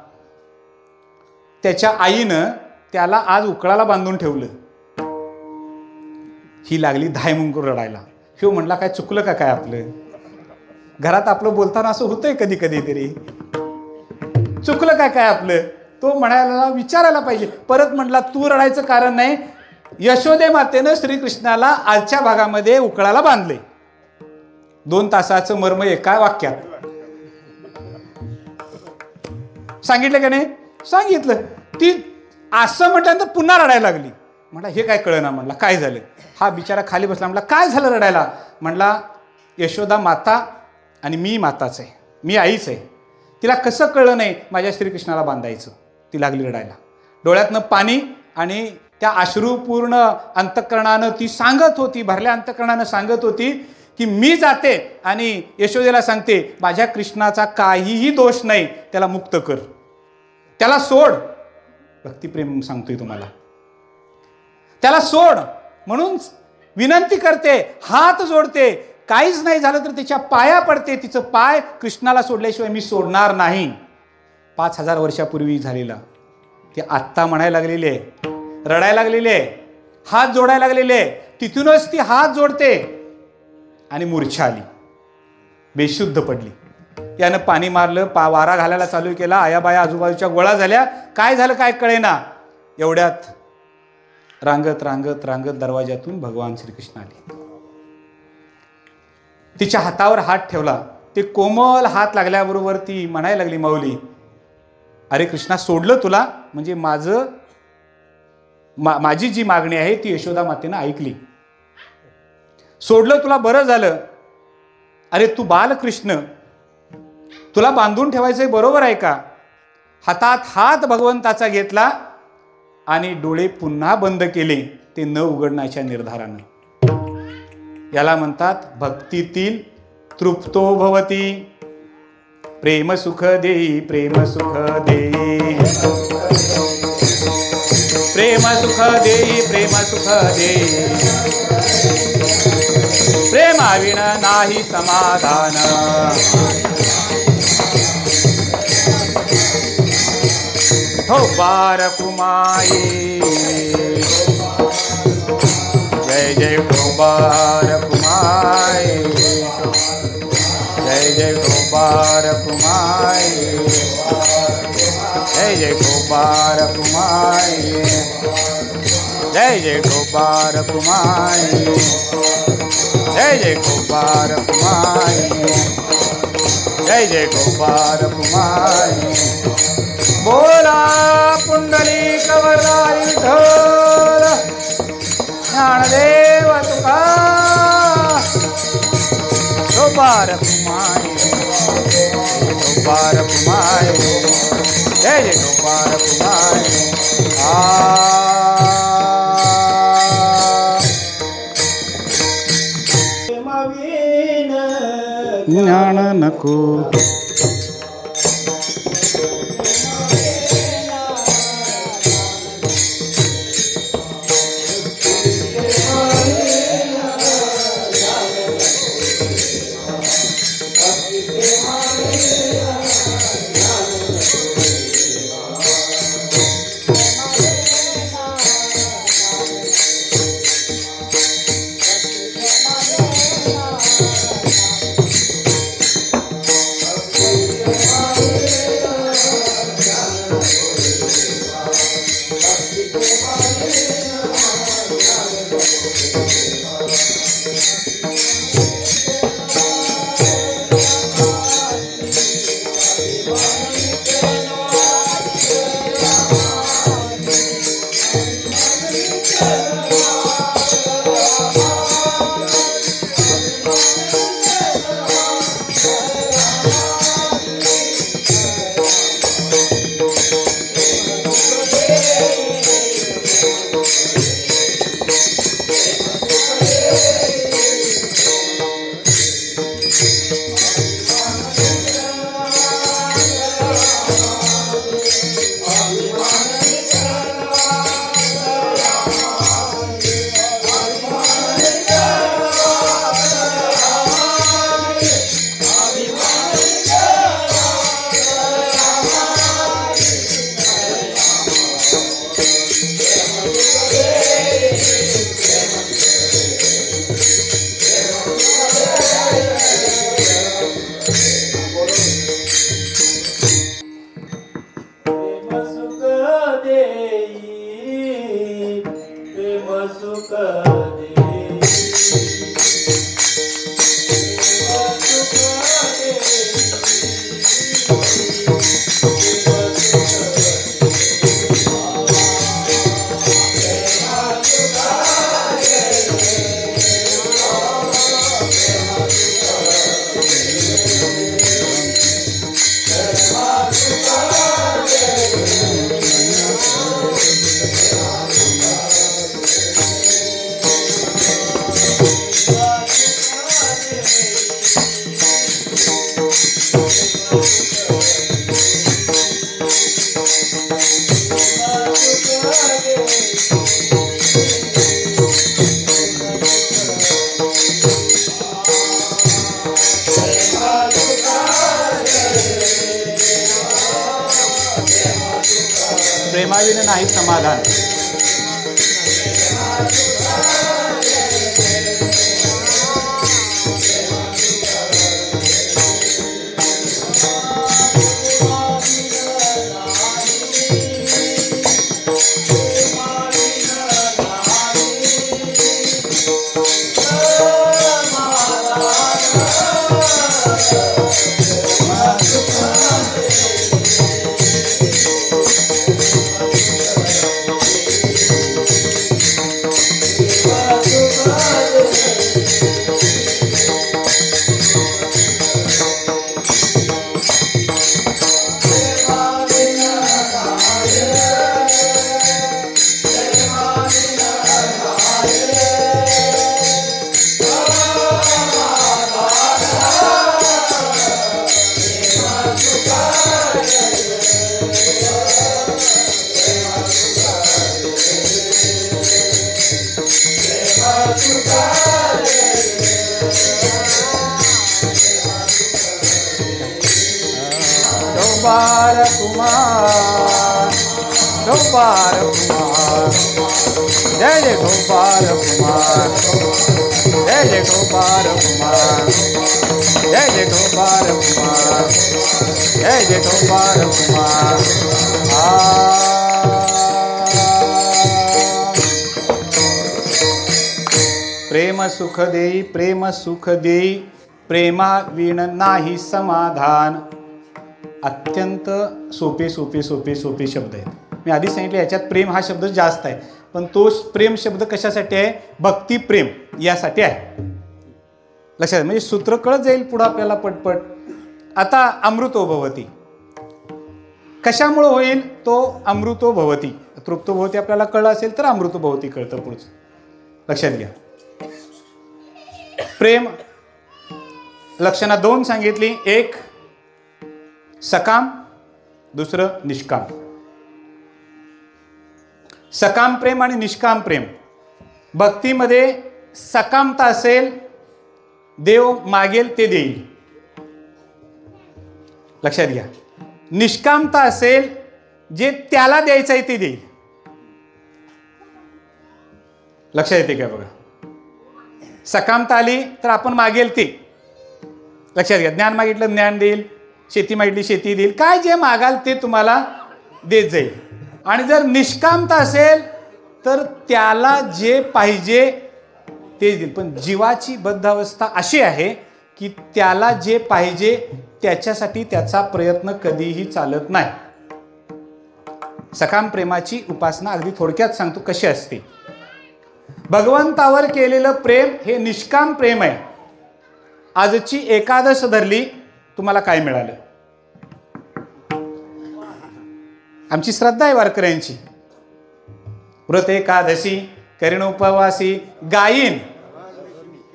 त्याच्या आईनं त्याला आज उकळाला बांधून ठेवलं. ही लागली धायमुंकून रडायला. ह्यो म्हणला काय चुकलं का काय आपलं? घरात आपलं बोलताना असं होतंय कधी कधी तरी, चुकलं काय काय आपलं? तो म्हणायला विचारायला पाहिजे. परत म्हटला तू रडायचं कारण नाही, यशोदे मातेनं श्रीकृष्णाला आजच्या भागामध्ये उकळाला बांधले. 2 तासाचं मर्म एका वाक्यात सांगितलं का नाही? सांगितलं. ती असं म्हटल्यानंतर पुन्हा रडायला लागली. म्हटला हे काय कळना. म्हणला काय झालं? हा बिचारा खाली बसला. म्हटला काय झालं रडायला? म्हणला यशोदा माता आणि मी माताच आहे, मी आईच आहे. तिला कसं कळलं नाही माझ्या श्रीकृष्णाला बांधायचं? ती लागली रडायला. डोळ्यातनं पाणी आणि त्या अश्रूपूर्ण अंतःकरणानं ती सांगत होती, भरल्या अंतःकरणानं सांगत होती की मी जाते आणि यशोदेला सांगते माझ्या कृष्णाचा काहीही दोष नाही, त्याला मुक्त कर, त्याला सोड. भक्तिप्रेम सांगतोय तुम्हाला, त्याला सोड. म्हणून विनंती करते, हात जोडते, काहीच नाही झालं तर तिच्या पाया पडते, तिचं पाय कृष्णाला सोडल्याशिवाय मी सोडणार नाही. 5000 वर्षापूर्वी झालेला ते आत्ता म्हणायला लागलेले आहे, रडायला लागलेले आहे, हात जोडायला लागलेले आहे. तिथूनच ती हात जोडते आणि मूर्छा आली, बेशुद्ध पडली. यानं पाणी मारलं, वारा घालायला चालू केला, आयाबाया आजूबाजूच्या गोळा झाल्या. काय झालं काय कळेना. एवढ्यात रांगत रांगत रांगत दरवाज्यातून भगवान श्रीकृष्ण आले. तिच्या हातावर हात ठेवला. ते कोमल हात लागल्याबरोबर ती म्हणायला लागली, माऊली अरे कृष्णा, सोडलं तुला म्हणजे माझी जी मागणी आहे ती यशोदा मातेनं ऐकली. सोडलं तुला, बरं झालं. अरे तू बालकृष्ण, तुला बांधून ठेवायचं बरोबर आहे का? हातात हात भगवंताचा घेतला आणि डोळे पुन्हा बंद केले, ते न उघडण्याच्या निर्धारानं. याला म्हणतात भक्तीतील तृप्तो भवती. प्रेम सुख देई, प्रेम सुख देई, प्रेम सुख देई, प्रेम सुख देई. प्रेमाविण नाही समाधान. ठोबार कुमाई, जय जय ठोबार कुमाई, जय जय ठोबार कुमाई, जय जय ठोबार कुमाई, जय जय ठोबार कुमाई, जय जय ठोबार कुमाई, जय जय ठोबार कुमाई. बोला पुंडलिक वरदा विठ्ठल, ज्ञानदेव तुका. ठोबार कुमाई, ठोबार कुमाई, जय जय ठोबार कुमाई. ज्ञान नको. प्रेमाविन नाही समाधान. डोंबार कुमार, डोंबार कुमार, जय जय डोंबार कुमार, जय जय डोंबार कुमार, जय जय डोंबार कुमार, जय जय डोंबार कुमार. प्रेम सुख देई, प्रेम सुख देई, प्रेमा विण नाही समाधान. अत्यंत सोपे सोपे सोपे सोपे शब्द आहेत. मी आधी सांगितलं याच्यात प्रेम हा शब्द जास्त आहे, पण तो प्रेम शब्द कशासाठी आहे? भक्ती प्रेम यासाठी आहे. लक्षात, म्हणजे सूत्र कळत जाईल पुढं आपल्याला पटपट. आता अमृतो भवती कशामुळे होईल? तो अमृतो भवती, तृप्तो भवती आपल्याला कळलं असेल तर अमृतो भवती कळतं पुढचं. लक्षात घ्या. प्रेम लक्षणा 2 सांगितली. एक सकाम, दुसरं निष्काम. सकाम प्रेम आणि निष्काम प्रेम. भक्तीमध्ये सकामता असेल, देव मागेल ते देईल. लक्षात घ्या. निष्कामता असेल, जे त्याला द्यायचं आहे ते देईल. लक्षात येते का बघा. सकामता आली तर आपण मागेल ते. लक्षात घ्या. ज्ञान मागितलं ज्ञान देईल, शेती मागितली शेती देईल, काय जे मागाल ते तुम्हाला देत जाईल. आणि जर निष्कामता असेल तर त्याला जे पाहिजे ते देईल. पण जीवाची बद्धावस्था अशी आहे की त्याला जे पाहिजे त्याच्यासाठी त्याचा प्रयत्न कधीही चालत नाही. सकाम प्रेमाची उपासना अगदी थोडक्यात सांगतो कशी असते. भगवंतावर केलेलं प्रेम हे निष्काम प्रेम आहे. आजची एकादश धरली, तुम्हाला काय मिळालं? आमची श्रद्धा आहे वारकऱ्यांची. व्रत एकादशी करीन उपवासी, गायीन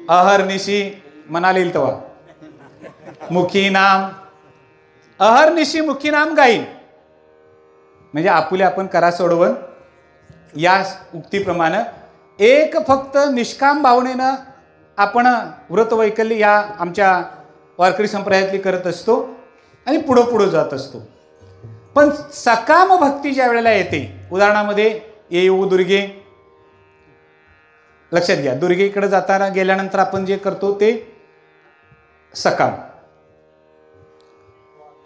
अहर्निशी म्हणाले तवा मुखी नाम, अहर्निशी मुखी नाम गायीन. म्हणजे आपुले आपण करा सोडवून या उक्तीप्रमाणे एक फक्त निष्काम भावनेनं आपण व्रत वैकल्य या आमच्या वारकरी संप्रदायातली करत असतो आणि पुढं पुढं जात असतो. पण सकाम भक्ती ज्या वेळेला येते, उदाहरणामध्ये येऊ दुर्गे. लक्षात घ्या. दुर्गेकडे जाताना गेल्यानंतर आपण जे करतो ते सकाम.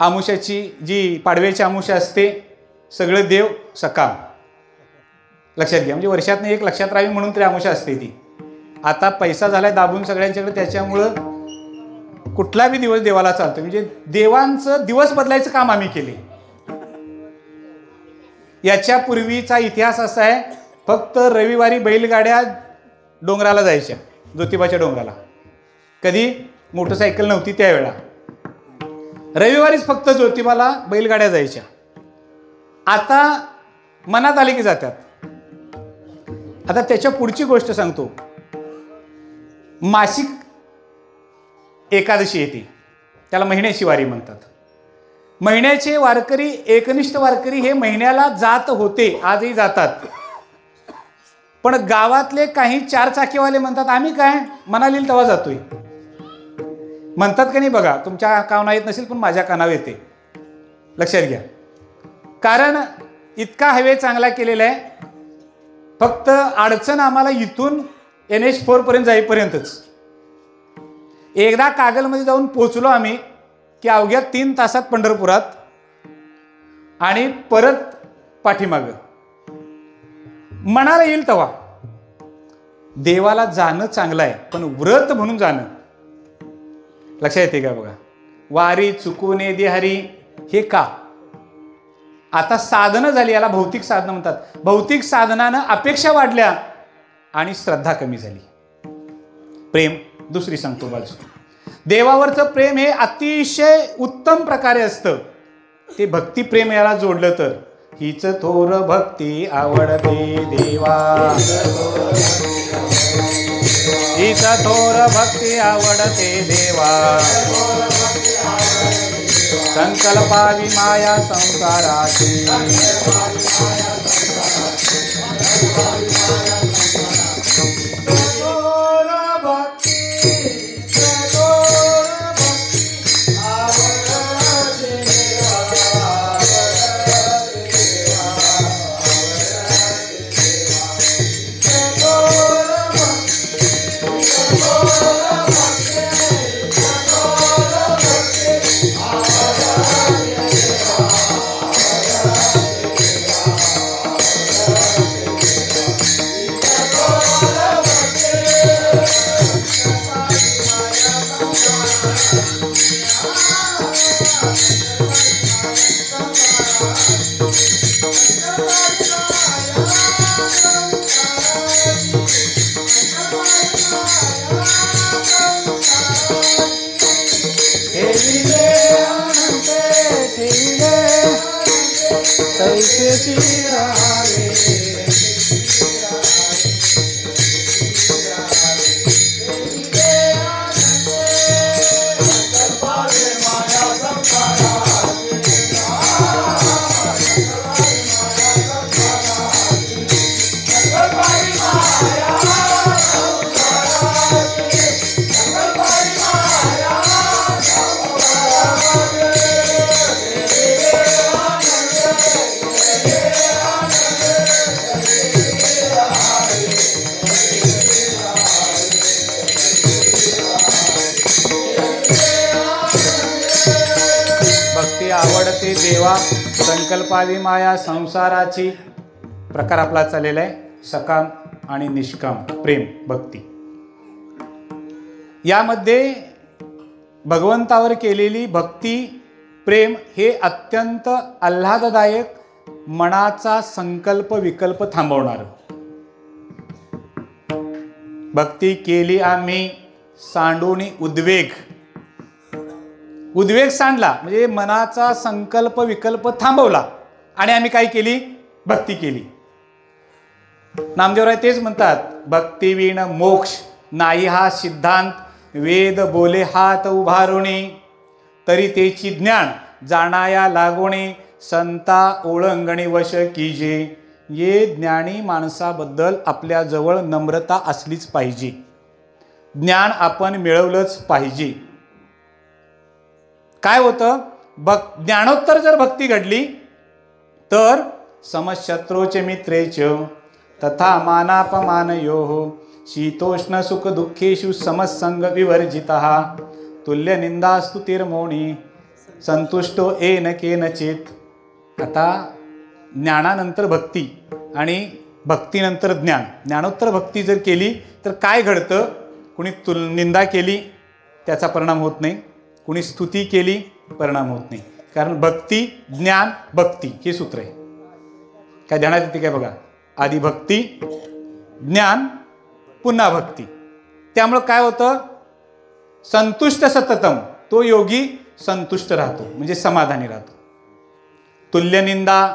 आमुष्याची जी पाडव्याची आमुष्या असते, सगळे देव सकाम. लक्षात घ्या. म्हणजे वर्षातनं एक लक्षात राहावी म्हणून तरी आमुष्या असते ती. आता पैसा झालाय दाबून सगळ्यांच्याकडे, त्याच्यामुळं कुठलाही दिवस देवाला चालतो. म्हणजे देवांचं दिवस बदलायचं काम आम्ही केले. याच्या पूर्वीचा इतिहास असा आहे, फक्त रविवारी बैलगाड्या डोंगराला जायच्या, ज्योतिबाच्या डोंगराला. कधी मोटरसायकल नव्हती त्यावेळा. रविवारीच फक्त ज्योतिबाला बैलगाड्या जायच्या. आता मनात आले की जातात. आता त्याच्या पुढची गोष्ट सांगतो. मासिक एकादशी येते, त्याला महिन्याची वारी म्हणतात. महिन्याचे वारकरी, एकनिष्ठ वारकरी हे महिन्याला जात होते, आजही जातात. पण गावातले काही 4 चाकीवाले म्हणतात आम्ही काय म्हणाले तेव्हा जातोय म्हणतात का नाही बघा. तुमच्या कानावर येत नसेल पण माझ्या कानावर येते. लक्षात घ्या. कारण इतका हायवे चांगला केलेला आहे, फक्त अडचण आम्हाला इथून NH4 पर्यंत जाईपर्यंतच. एकदा कागलमध्ये जाऊन पोचलो आम्ही की अवघ्या 3 तासात पंढरपुरात आणि परत पाठीमागं. मनाला येईल तेव्हा देवाला जाणं चांगलं आहे, पण व्रत म्हणून जाणं. लक्षात येते का बघा, वारी चुकून दे हरी हे का? आता साधनं झाली, याला भौतिक साधनं म्हणतात. भौतिक साधनानं अपेक्षा वाढल्या आणि श्रद्धा कमी झाली. प्रेम दुसरी सांगतो बाजू. देवावरचं प्रेम हे अतिशय उत्तम प्रकारे असतं. ते भक्ती प्रेम याला जोडलं तर हीच थोर भक्ती आवडते देवा, हीच थोर भक्ती आवडते देवा, संकल्पावी माया संसाराची, आवडते देवा, संकल्पावी माया संसाराची प्रकार आपला चाललेला आहे. सकाम आणि निष्काम प्रेम भक्ती. यामध्ये भगवंतावर केलेली भक्ती प्रेम हे अत्यंत आल्हाददायक, मनाचा संकल्प विकल्प थांबवणार. भक्ती केली आम्ही सांडूनी उद्वेग. उद्वेग सांडला म्हणजे मनाचा संकल्प विकल्प थांबवला आणि आम्ही काय केली? भक्ती केली. नामदेवराय तेच म्हणतात, भक्ती विण मोक्ष नाही हा सिद्धांत, वेद बोले हात उभारुणी, तरी तेची ज्ञान जाणाया लागोणे, संता ओळंगणी वश कीजे. ये ज्ञानी माणसाबद्दल आपल्याजवळ नम्रता असलीच पाहिजे. ज्ञान आपण मिळवलंच पाहिजे. काय होतं? ज्ञानोत्तर जर भक्ती घडली तर समशत्रोच मित्रेच तथा मानापमानयोः शीतोष्ण सुख दुःखेषु समसंग विवर्जितः तुल्य निंदा स्तुतिर्मौनी संतुष्टो येन केनचित. आता ज्ञानानंतर भक्ती आणि भक्तीनंतर ज्ञान, ज्ञानोत्तर भक्ती जर केली तर काय घडतं? कुणी निंदा केली त्याचा परिणाम होत नाही, कुणी स्तुती केली परिणाम होत नाही. कारण भक्ती ज्ञान भक्ती हे सूत्र आहे. काय ध्यानात येते काय बघा? आधी भक्ती, ज्ञान, पुन्हा भक्ती. त्यामुळं काय होतं? संतुष्ट सततम, तो योगी संतुष्ट राहतो म्हणजे समाधानी राहतो. तुल्यनिंदा,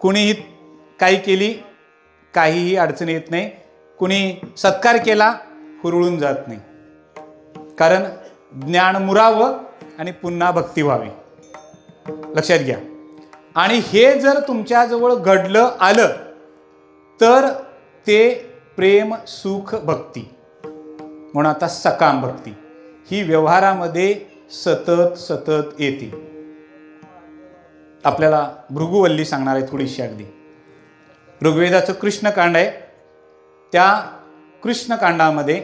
कुणीही काही केली काहीही अडचण येत नाही, कुणी सत्कार केला हुरळून जात नाही. कारण ज्ञान मुरावं आणि पुन्हा भक्ती व्हावी. लक्षात घ्या. आणि हे जर तुमच्याजवळ घडलं आलं तर ते प्रेम सुख भक्ती म्हणून आता सकाम भक्ती ही व्यवहारामध्ये सतत सतत येते. आपल्याला भृगुवल्ली सांगणार आहे थोडीशी अगदी. ऋग्वेदाचं कृष्णकांड आहे. त्या कृष्णकांडामध्ये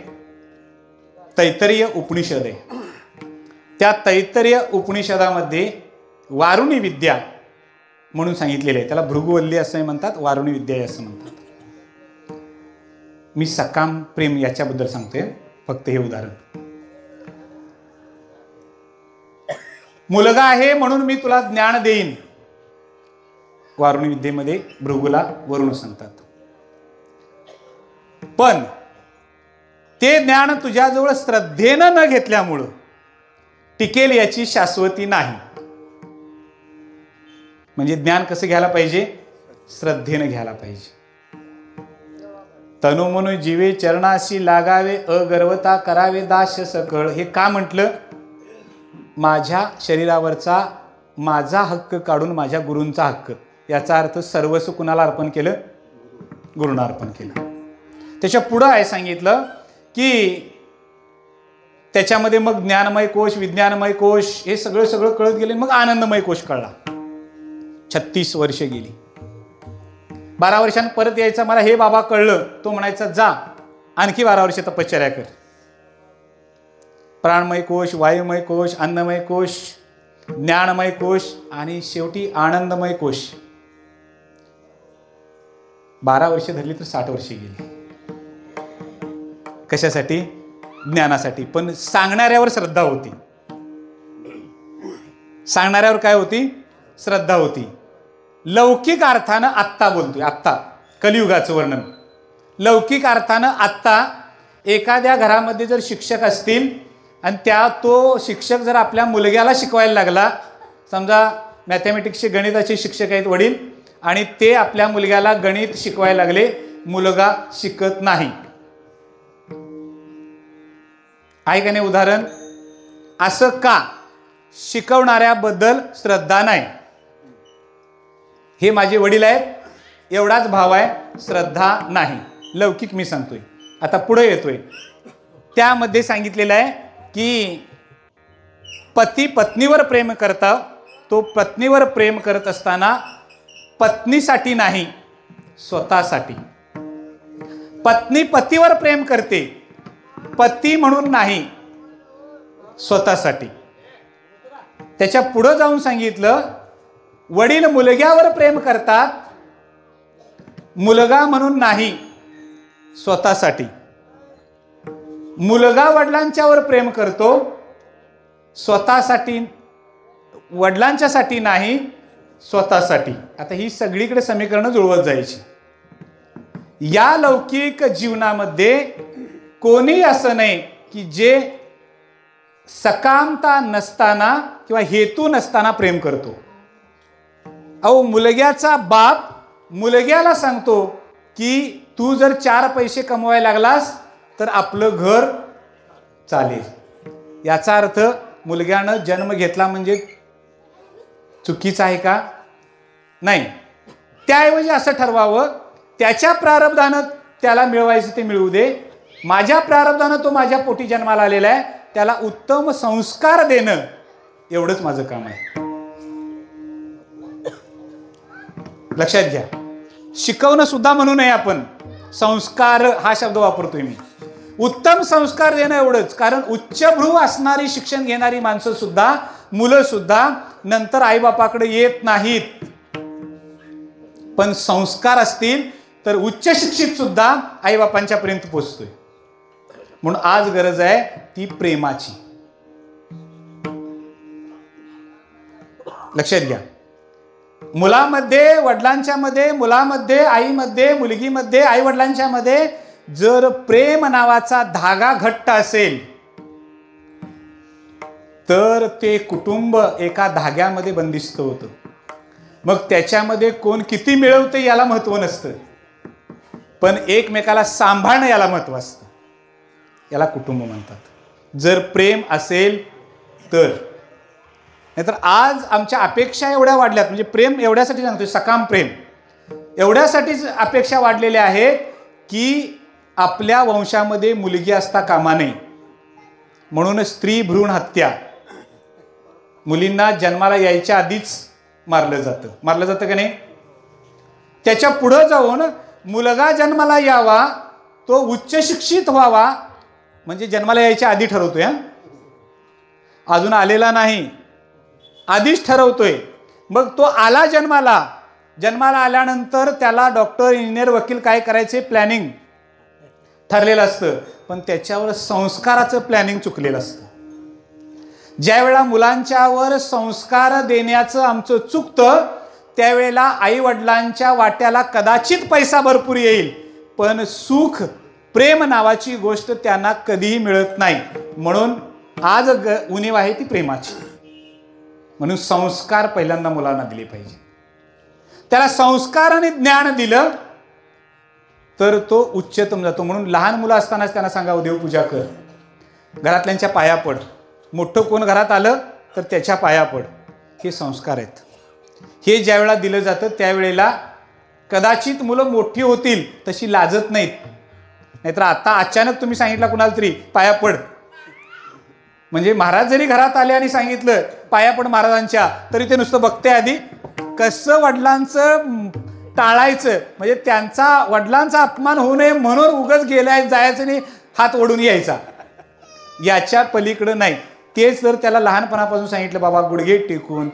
तैत्तरीय उपनिषद आहे. त्या तैत्तरीय उपनिषदामध्ये वारुणी विद्या म्हणून सांगितलेलं आहे. त्याला भृगुवल्ली असंही म्हणतात, वारुणी विद्या असं म्हणतात. मी सकाम प्रेम याच्याबद्दल सांगतोय फक्त हे उदाहरण. मुलगा आहे म्हणून मी तुला ज्ञान देईन, वारुणी विद्येमध्ये भृगूला वरुण सांगतात. पण ते ज्ञान तुझ्याजवळ श्रद्धेनं न घेतल्यामुळं टिकेल याची शाश्वती नाही. म्हणजे ज्ञान कसं घ्यायला पाहिजे? श्रद्धेनं घ्यायला पाहिजे. तनुमनु जीवे चरणाशी लागावे, अगर्वता करावे दास्य सकळ. हे का म्हटलं? माझ्या शरीरावरचा माझा हक्क काढून माझ्या गुरूंचा हक्क, याचा अर्थ सर्वस्व कुणाला अर्पण केलं? गुरूंना अर्पण केलं. त्याच्या पुढं आहे सांगितलं की त्याच्यामध्ये मग ज्ञानमय कोश, विज्ञानमय कोश हे सगळं कळत गेले. मग आनंदमय कोश कळला. 36 वर्ष गेली. 12 वर्षांनी परत यायचा, मला हे बाबा कळलं. तो म्हणायचा जा आणखी 12 वर्ष तपश्चर्या कर. प्राणमय कोश, वायुमय कोश, अन्नमय कोश, ज्ञानमय कोश आणि शेवटी आनंदमय कोश. 12 वर्ष धरली तर 60 वर्ष गेली. कशासाठी? ज्ञानासाठी. पण सांगणाऱ्यावर श्रद्धा होती. सांगणाऱ्यावर काय होती? श्रद्धा होती. लौकिक अर्थानं आत्ता बोलतोय, आत्ता कलियुगाचं वर्णन. लौकिक अर्थानं आत्ता एखाद्या घरामध्ये जर शिक्षक असतील आणि तो शिक्षक जर आपल्या मुलग्याला शिकवायला लागला, समजा मॅथमॅटिक्सचे गणिताचे शिक्षक आहेत वडील, आणि ते आपल्या मुलग्याला गणित शिकवायला लागले, मुलगा शिकत नाही. आहे का नाही उदाहरण? असं का? शिकवणाऱ्याबद्दल श्रद्धा नाही. हे माझे वडील आहेत, एवढाच भाव आहे, श्रद्धा नाही. लौकिक मी सांगतोय. आता पुढे येतोय. त्यामध्ये सांगितलेलं आहे की पती पत्नीवर प्रेम करता, तो पत्नीवर प्रेम करत असताना पत्नीसाठी नाही, स्वतःसाठी. पत्नी पतीवर प्रेम करते, पती म्हणून नाही, स्वतःसाठी. त्याच्या पुढे जाऊन सांगितलं वडील मुलग्यावर प्रेम करतात, मुलगा म्हणून नाही, स्वतःसाठी. मुलगा वडिलांच्यावर प्रेम करतो, स्वतःसाठी, वडिलांच्यासाठी नाही, स्वतःसाठी. आता ही सगळीकडे समीकरणं जुळवत जायची. या लौकिक जीवनामध्ये कोणी असं नाही की जे सकामता नसताना किंवा हेतू नसताना प्रेम करतो. अहो, मुलग्याचा बाप मुलग्याला सांगतो की तू जर 4 पैसे कमवायला लागलास तर आपलं घर चालेल. याचा अर्थ मुलग्यानं जन्म घेतला म्हणजे चुकीचं आहे का? नाही. त्याऐवजी असं ठरवावं, त्याच्या प्रारब्धानं त्याला मिळवायचं ते मिळवू दे, माझ्या प्रारब्धानं तो माझ्या पोटी जन्माला आलेला आहे, त्याला उत्तम संस्कार देणं एवढंच माझं काम आहे. लक्षात घ्या. शिकवणं सुद्धा म्हणू नये आपण, संस्कार हा शब्द वापरतोय मी. उत्तम संस्कार देणं एवढंच. कारण उच्चभ्रू असणारी शिक्षण घेणारी माणसं सुद्धा, मुलं सुद्धा नंतर आईबापाकडे येत नाहीत. पण संस्कार असतील तर उच्च शिक्षित सुद्धा आईबापांच्या पर्यंत पोहोचतोय. म्हणून आज गरज आहे ती प्रेमाची. लक्षात घ्या. मुलामध्ये, वडिलांच्या मध्ये, मुलामध्ये, आईमध्ये, मुलगीमध्ये, आई वडिलांच्या मध्ये जर प्रेम नावाचा धागा घट्ट असेल तर ते कुटुंब एका धाग्यामध्ये बंदिस्त होतं. मग त्याच्यामध्ये कोण किती मिळवते याला महत्व नसतं, पण एकमेकाला सांभाळणं याला महत्व असतं. याला कुटुंब म्हणतात. जर प्रेम असेल तर. नाहीतर आज आमच्या अपेक्षा एवढ्या वाढल्यात, म्हणजे प्रेम एवढ्यासाठी सांगतोय, सकाम प्रेम एवढ्यासाठीच अपेक्षा वाढलेल्या आहेत की आपल्या वंशामध्ये मुलगी असता कामा नये. म्हणून स्त्री भ्रूण हत्या, मुलींना जन्माला यायच्या आधीच मारलं जातं का नाही. त्याच्या पुढं जाऊन मुलगा जन्माला यावा, तो उच्च शिक्षित व्हावा, म्हणजे जन्माला यायच्या आधी ठरवतोय. अजून आलेला नाही, आधीच ठरवतोय. मग तो आला जन्माला आल्यानंतर त्याला डॉक्टर, इंजिनियर, वकील काय करायचे प्लॅनिंग ठरलेलं असतं, पण त्याच्यावर संस्काराचं प्लॅनिंग चुकलेलं असतं. ज्या वेळेला मुलांच्यावर संस्कार देण्याचं आमचं चुकतं, त्यावेळेला आई वडिलांच्या वाट्याला कदाचित पैसा भरपूर येईल, पण सुख, प्रेम नावाची गोष्ट त्यांना कधीही मिळत नाही. म्हणून आज उणीव आहे ती प्रेमाची. म्हणून संस्कार पहिल्यांदा मुलांना दिले पाहिजे. त्याला संस्कार आणि ज्ञान दिलं तर तो उच्चतम जातो. म्हणून लहान मुलं असतानाच त्यांना सांगावं, देवपूजा कर, घरातल्यांच्या पाया पड, मोठं कोण घरात आलं तर त्याच्या पाया पड. हे संस्कार आहेत. हे ज्या वेळेला दिलं जातं त्यावेळेला कदाचित मुलं मोठी होतील तशी लाजत नाहीत. नाहीतर आता अचानक तुम्ही सांगितलं कुणाला तरी पाया पड, म्हणजे महाराज जरी घरात आले आणि सांगितलं पाया पड महाराजांच्या, तरी ते नुसतं बघते आधी कसं वडिलांचं टाळायचं, म्हणजे त्यांचा वडिलांचा अपमान होऊ नये म्हणून उगाच जायचं आणि हात ओढून यायचा, याच्या पलीकडं नाही. तेच जर त्याला लहानपणापासून सांगितलं, बाबा गुडघे टेकून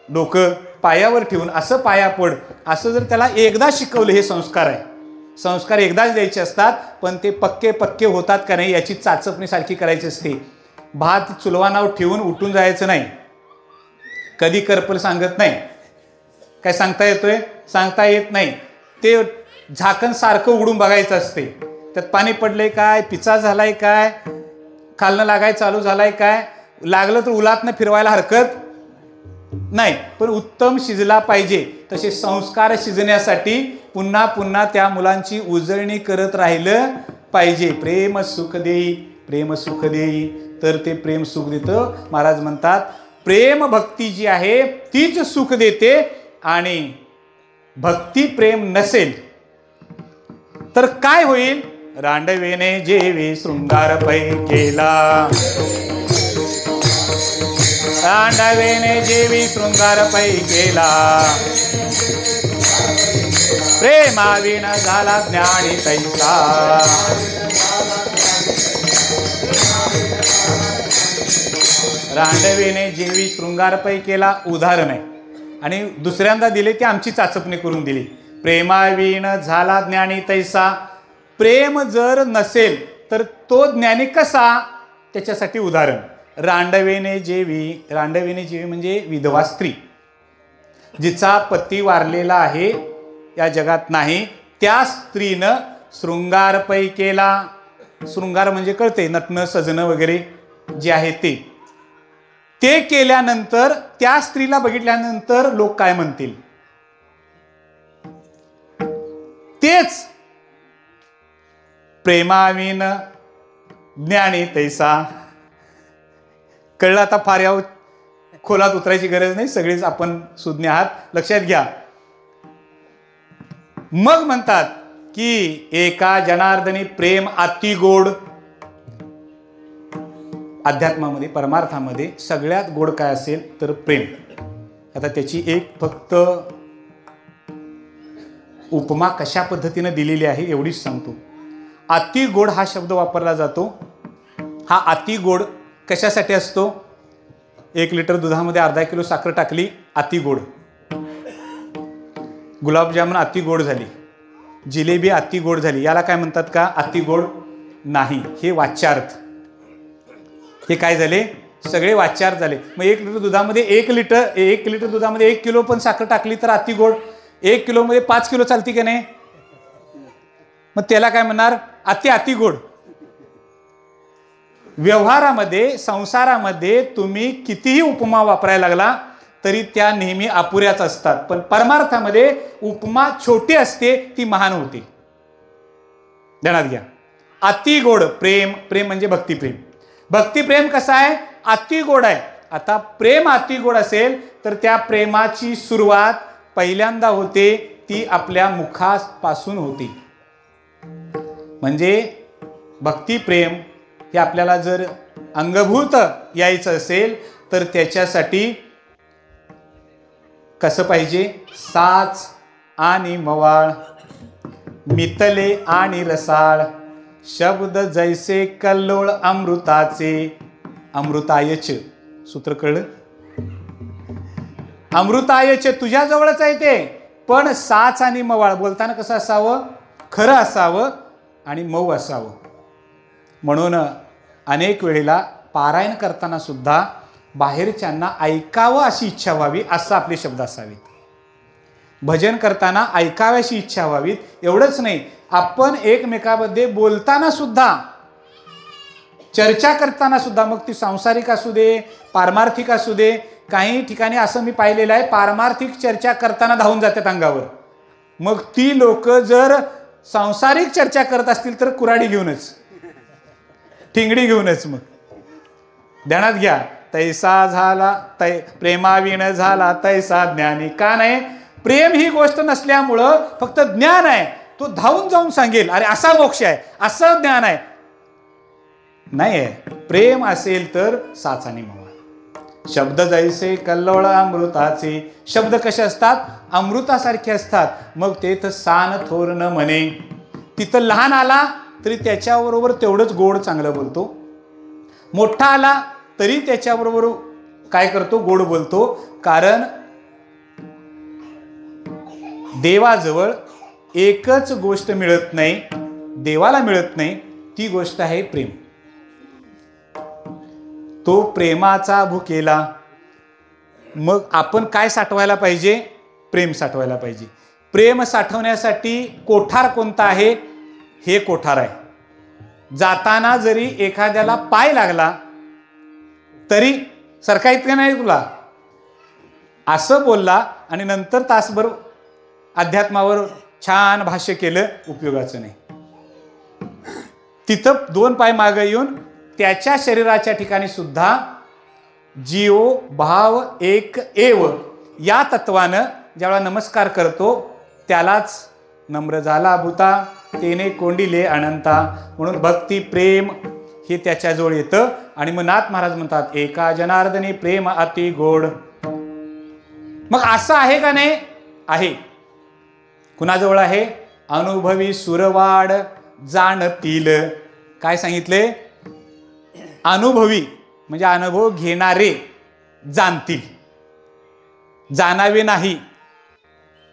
डोकं पायावर ठेवून असं पाया पड, असं जर त्याला एकदा शिकवलं, हे संस्कार आहे. संस्कार एकदाच द्यायचे असतात, पण ते पक्के होतात का नाही याची चाचपणी सारखी करायची असते. भात चुलवानावर ठेवून उठून जायचं नाही, कधी करपल सांगत नाही. काय सांगता येतोय? सांगता येत नाही. ते झाकण सारखं उघडून बघायचं असते, त्यात पाणी पडलंय काय, पिचा झालाय काय, खालनं लागाय चालू झालाय काय, लागलं तर उलातनं फिरवायला हरकत नाही, पण उत्तम शिजला पाहिजे. तसे संस्कार शिजण्यासाठी पुन्हा पुन्हा त्या मुलांची उजळणी करत राहिलं पाहिजे. प्रेम सुख देई, प्रेम सुख देई, तर ते प्रेम सुख देतं. महाराज म्हणतात प्रेम भक्ती जी आहे तीच सुख देते, आणि भक्ती प्रेम नसेल तर काय होईल? रांडवेने जेवी शृंगार पै केला, रांडवेने जेवी शृंगार पै केला, प्रेमाविन झाला ज्ञानी तैसा. रांडवेने जेवी शृंगार पै केला उदाहरण आहे, आणि दुसऱ्यांदा दिले ते आमची चाचपणी करून दिली. प्रेमाविन झाला ज्ञानी तैसा. प्रेम जर नसेल तर तो ज्ञानी कसा, त्याच्यासाठी उदाहरण रांडवेने जेवी. रांडवेने जेवी म्हणजे विधवा स्त्री, जिचा पती वारलेला आहे, या जगात नाही, त्या स्त्रीनं शृंगार पै केला. शृंगार म्हणजे कळते, नटणं सजणं वगैरे जे आहे ते केल्यानंतर त्या स्त्रीला बघितल्यानंतर लोक काय म्हणतील, तेच प्रेमाविन ज्ञानी तैसा. कळलं आता? फार या खोलात उतरायची गरज नाही, सगळेच आपण सुज्ञ आहात, लक्षात घ्या. मग म्हणतात की एका जनार्दनी प्रेम अति गोड. अध्यात्मामध्ये, परमार्थामध्ये सगळ्यात गोड काय असेल तर प्रेम. आता त्याची एक फक्त उपमा कशा पद्धतीने दिलेली आहे एवढीच सांगतो. अति गोड हा शब्द वापरला जातो. हा अति गोड कशासाठी असतो? 1 लिटर दुधामध्ये अर्धा किलो साखर टाकली, अति गोड. गुलाबजामुन अति गोड झाली, जिलेबी अति गोड झाली, याला काय म्हणतात का? अति गोड नाही. हे वाच्यार्थ. हे काय झाले? सगळे वाच्यार्थ झाले. मग 1 लिटर दुधामध्ये 1 लिटर दुधामध्ये 1 किलो पण साखर टाकली तर अति गोड. 1 किलोमध्ये 5 किलो चालती की नाही? मग त्याला काय म्हणणार? अति गोड. व्यवहारामध्ये, संसारामध्ये तुम्ही कितीही उपमा वापरायला लागला तरी त्या नेहमी अपुऱ्याच असतात. पण परमार्थामध्ये उपमा छोटी असते, ती महान होते. ध्यानात घ्या. अति गोड प्रेम. प्रेम म्हणजे भक्तिप्रेम. भक्तिप्रेम कसं आहे? अति गोड आहे. आता प्रेम अति गोड असेल तर त्या प्रेमाची सुरुवात पहिल्यांदा होते ती आपल्या मुखापासून होते. म्हणजे भक्तिप्रेम हे आपल्याला जर अंगभूत यायचं असेल तर त्याच्यासाठी कसं पाहिजे? साच आणि मवाळ, मितले आणि रसाळ, शब्द जैसे कल्लोळ अमृताचे. अमृतायच सूत्र कळलं? अमृतायच तुझ्याजवळच आहे ते, पण साच आणि मवाळ बोलताना कसं असावं? खरं असावं आणि मऊ असावं. म्हणून अनेक वेळेला पारायण करताना सुद्धा बाहेरच्यांना ऐकावं अशी इच्छा व्हावी, असं आपले शब्द असावेत. भजन करताना ऐकाव्याची इच्छा व्हावी. एवढंच नाही, आपण एकमेकांमध्ये बोलताना सुद्धा, चर्चा करताना सुद्धा, मग ती सांसारिक असू दे, पारमार्थिक असू दे. काही ठिकाणी असं मी पाहिलेलं आहे, पारमार्थिक चर्चा करताना धावून जातात अंगावर. मग ती लोक जर सांसारिक चर्चा करत असतील तर कुऱ्हाडी घेऊनच, ठिंगडी घेऊनच. मग ध्यानात घ्या, तैसा झाला प्रेमाविण झाला तैसा ज्ञानी. का नाही? प्रेम ही गोष्ट नसल्यामुळं फक्त ज्ञान आहे, तो धावून जाऊन सांगेल अरे असा मोक्ष आहे, असं ज्ञान आहे. नाही आहे. प्रेम असेल तर साच आणि मवाळ. शब्द जैसे कल्लोळ अमृताचे. शब्द कसे असतात? अमृतासारखे असतात. मग ते तर सान थोर न म्हणे. तिथं लहान आला तरी त्याच्याबरोबर तेवढंच गोड चांगलं बोलतो, मोठा आला तरी त्याच्याबरोबर काय करतो? गोड बोलतो. कारण देवाजवळ एकच गोष्ट मिळत नाही, देवाला मिळत नाही, ती गोष्ट आहे प्रेम. तो प्रेमाचा भुकेला. मग आपण काय साठवायला पाहिजे? प्रेम साठवायला पाहिजे. प्रेम साठवण्यासाठी कोठार कोणता आहे? हे कोठार आहे. जाताना जरी एखाद्याला पाय लागला तरी सरका इतकं नाही तुला असं बोलला आणि नंतर तासभर अध्यात्मावर छान भाष्य केलं, उपयोगाचं नाही. तिथं 2 पाय मागे येऊन त्याच्या शरीराच्या ठिकाणी सुद्धा जीव भाव एक एव या तत्वानं ज्यावेळा नमस्कार करतो त्यालाच नम्र झाला भूता तेने कोंडिले अनंता. म्हणून भक्ती प्रेम हे त्याच्याजवळ येतं. आणि मग नाथ महाराज म्हणतात एका जनार्दनी प्रेम अति गोड. मग असं आहे का नाही? आहे. कुणाजवळ आहे? अनुभवी सुरवाड जाणतील. काय सांगितले? अनुभवी म्हणजे अनुभव घेणारे जाणतील, जाणावे नाही.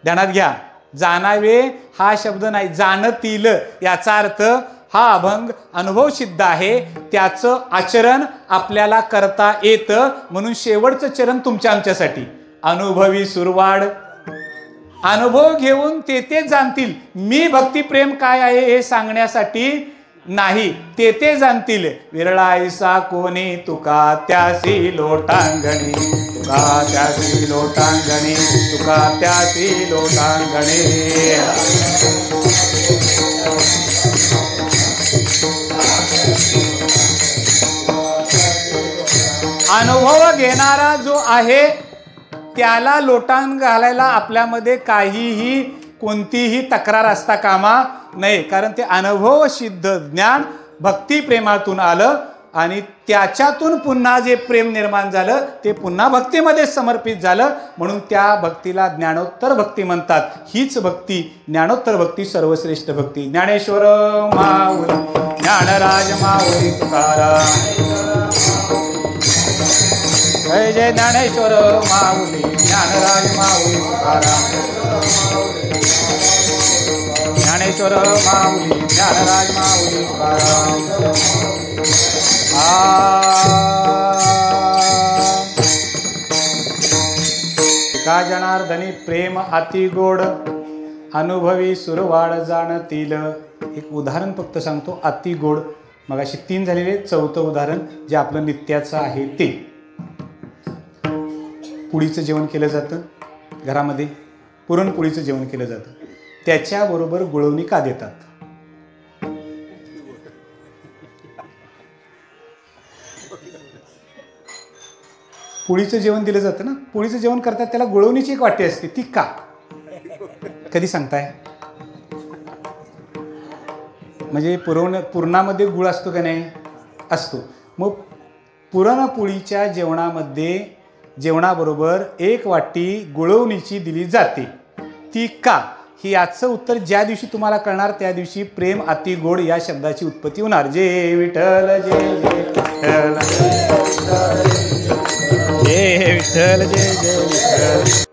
ध्यानात घ्या, जाणावे हा शब्द नाही, जाणतील याचा अर्थ हा अभंग अनुभव सिद्ध आहे, त्याचं आचरण आपल्याला करता येतं. म्हणून शेवटचं चरण तुमच्या आमच्यासाठी अनुभवी सुरवाड. अनुभव घेऊन ते जाणतील. मी भक्तिप्रेम काय आहे हे सांगण्यासाठी नाही, ते जाणतील. विरळायसा कोणी तुका त्यासी लोटांगणी, तुका त्यासी लोटांगणी, तुका त्यासी लोटांगणी. अनुभव घेणारा जो आहे त्याला लोटांग घालायला आपल्यामध्ये काहीही कोणतीही तक्रार असता कामा नाही. कारण ते अनुभव सिद्ध ज्ञान भक्तिप्रेमातून आलं आणि त्याच्यातून पुन्हा जे प्रेम निर्माण झालं ते पुन्हा भक्तीमध्ये समर्पित झालं. म्हणून त्या भक्तीला ज्ञानोत्तर भक्ती म्हणतात. हीच भक्ती, ज्ञानोत्तर भक्ती सर्वश्रेष्ठ भक्ती. ज्ञानेश्वर माऊली, ज्ञानराज माऊली तुकाराम. जय जय ज्ञानेश्वर माऊली, ज्ञानराज माऊली तुकाराम. ज्ञानेश्वर माऊली, ज्ञानराज माऊली तुकाराम. एका जनार्दनी प्रेम अति गोड, अनुभवी सुरवाड जाणतील. एक उदाहरण फक्त सांगतो, अति गोड. मगाशी 3 झालेले, 4थं उदाहरण जे आपलं नित्याचं आहे ते. पुळीचं जेवण केलं जातं घरामध्ये, पुरणपोळीचं जेवण केलं जातं. त्याच्याबरोबर गुळवणी का देतात? पोळीचं जेवण दिलं जातं ना, पोळीचं जेवण करतात त्याला गुळवणीची एक वाटी असते, ती का? कधी सांगताय? म्हणजे पुरणामध्ये गुळ असतो का नाही? असतो. मग पुरणपोळीच्या जेवणामध्ये जेवणाबरोबर एक वाटी गुळवणीची दिली जाते ती का? ही आजचं उत्तर ज्या दिवशी तुम्हाला कळणार त्या दिवशी प्रेम अति गोड या शब्दाची उत्पत्ती होणार. जय विठ्ठल जय जय विठ्ठल, जय विठ्ठल जय जय विठ्ठल.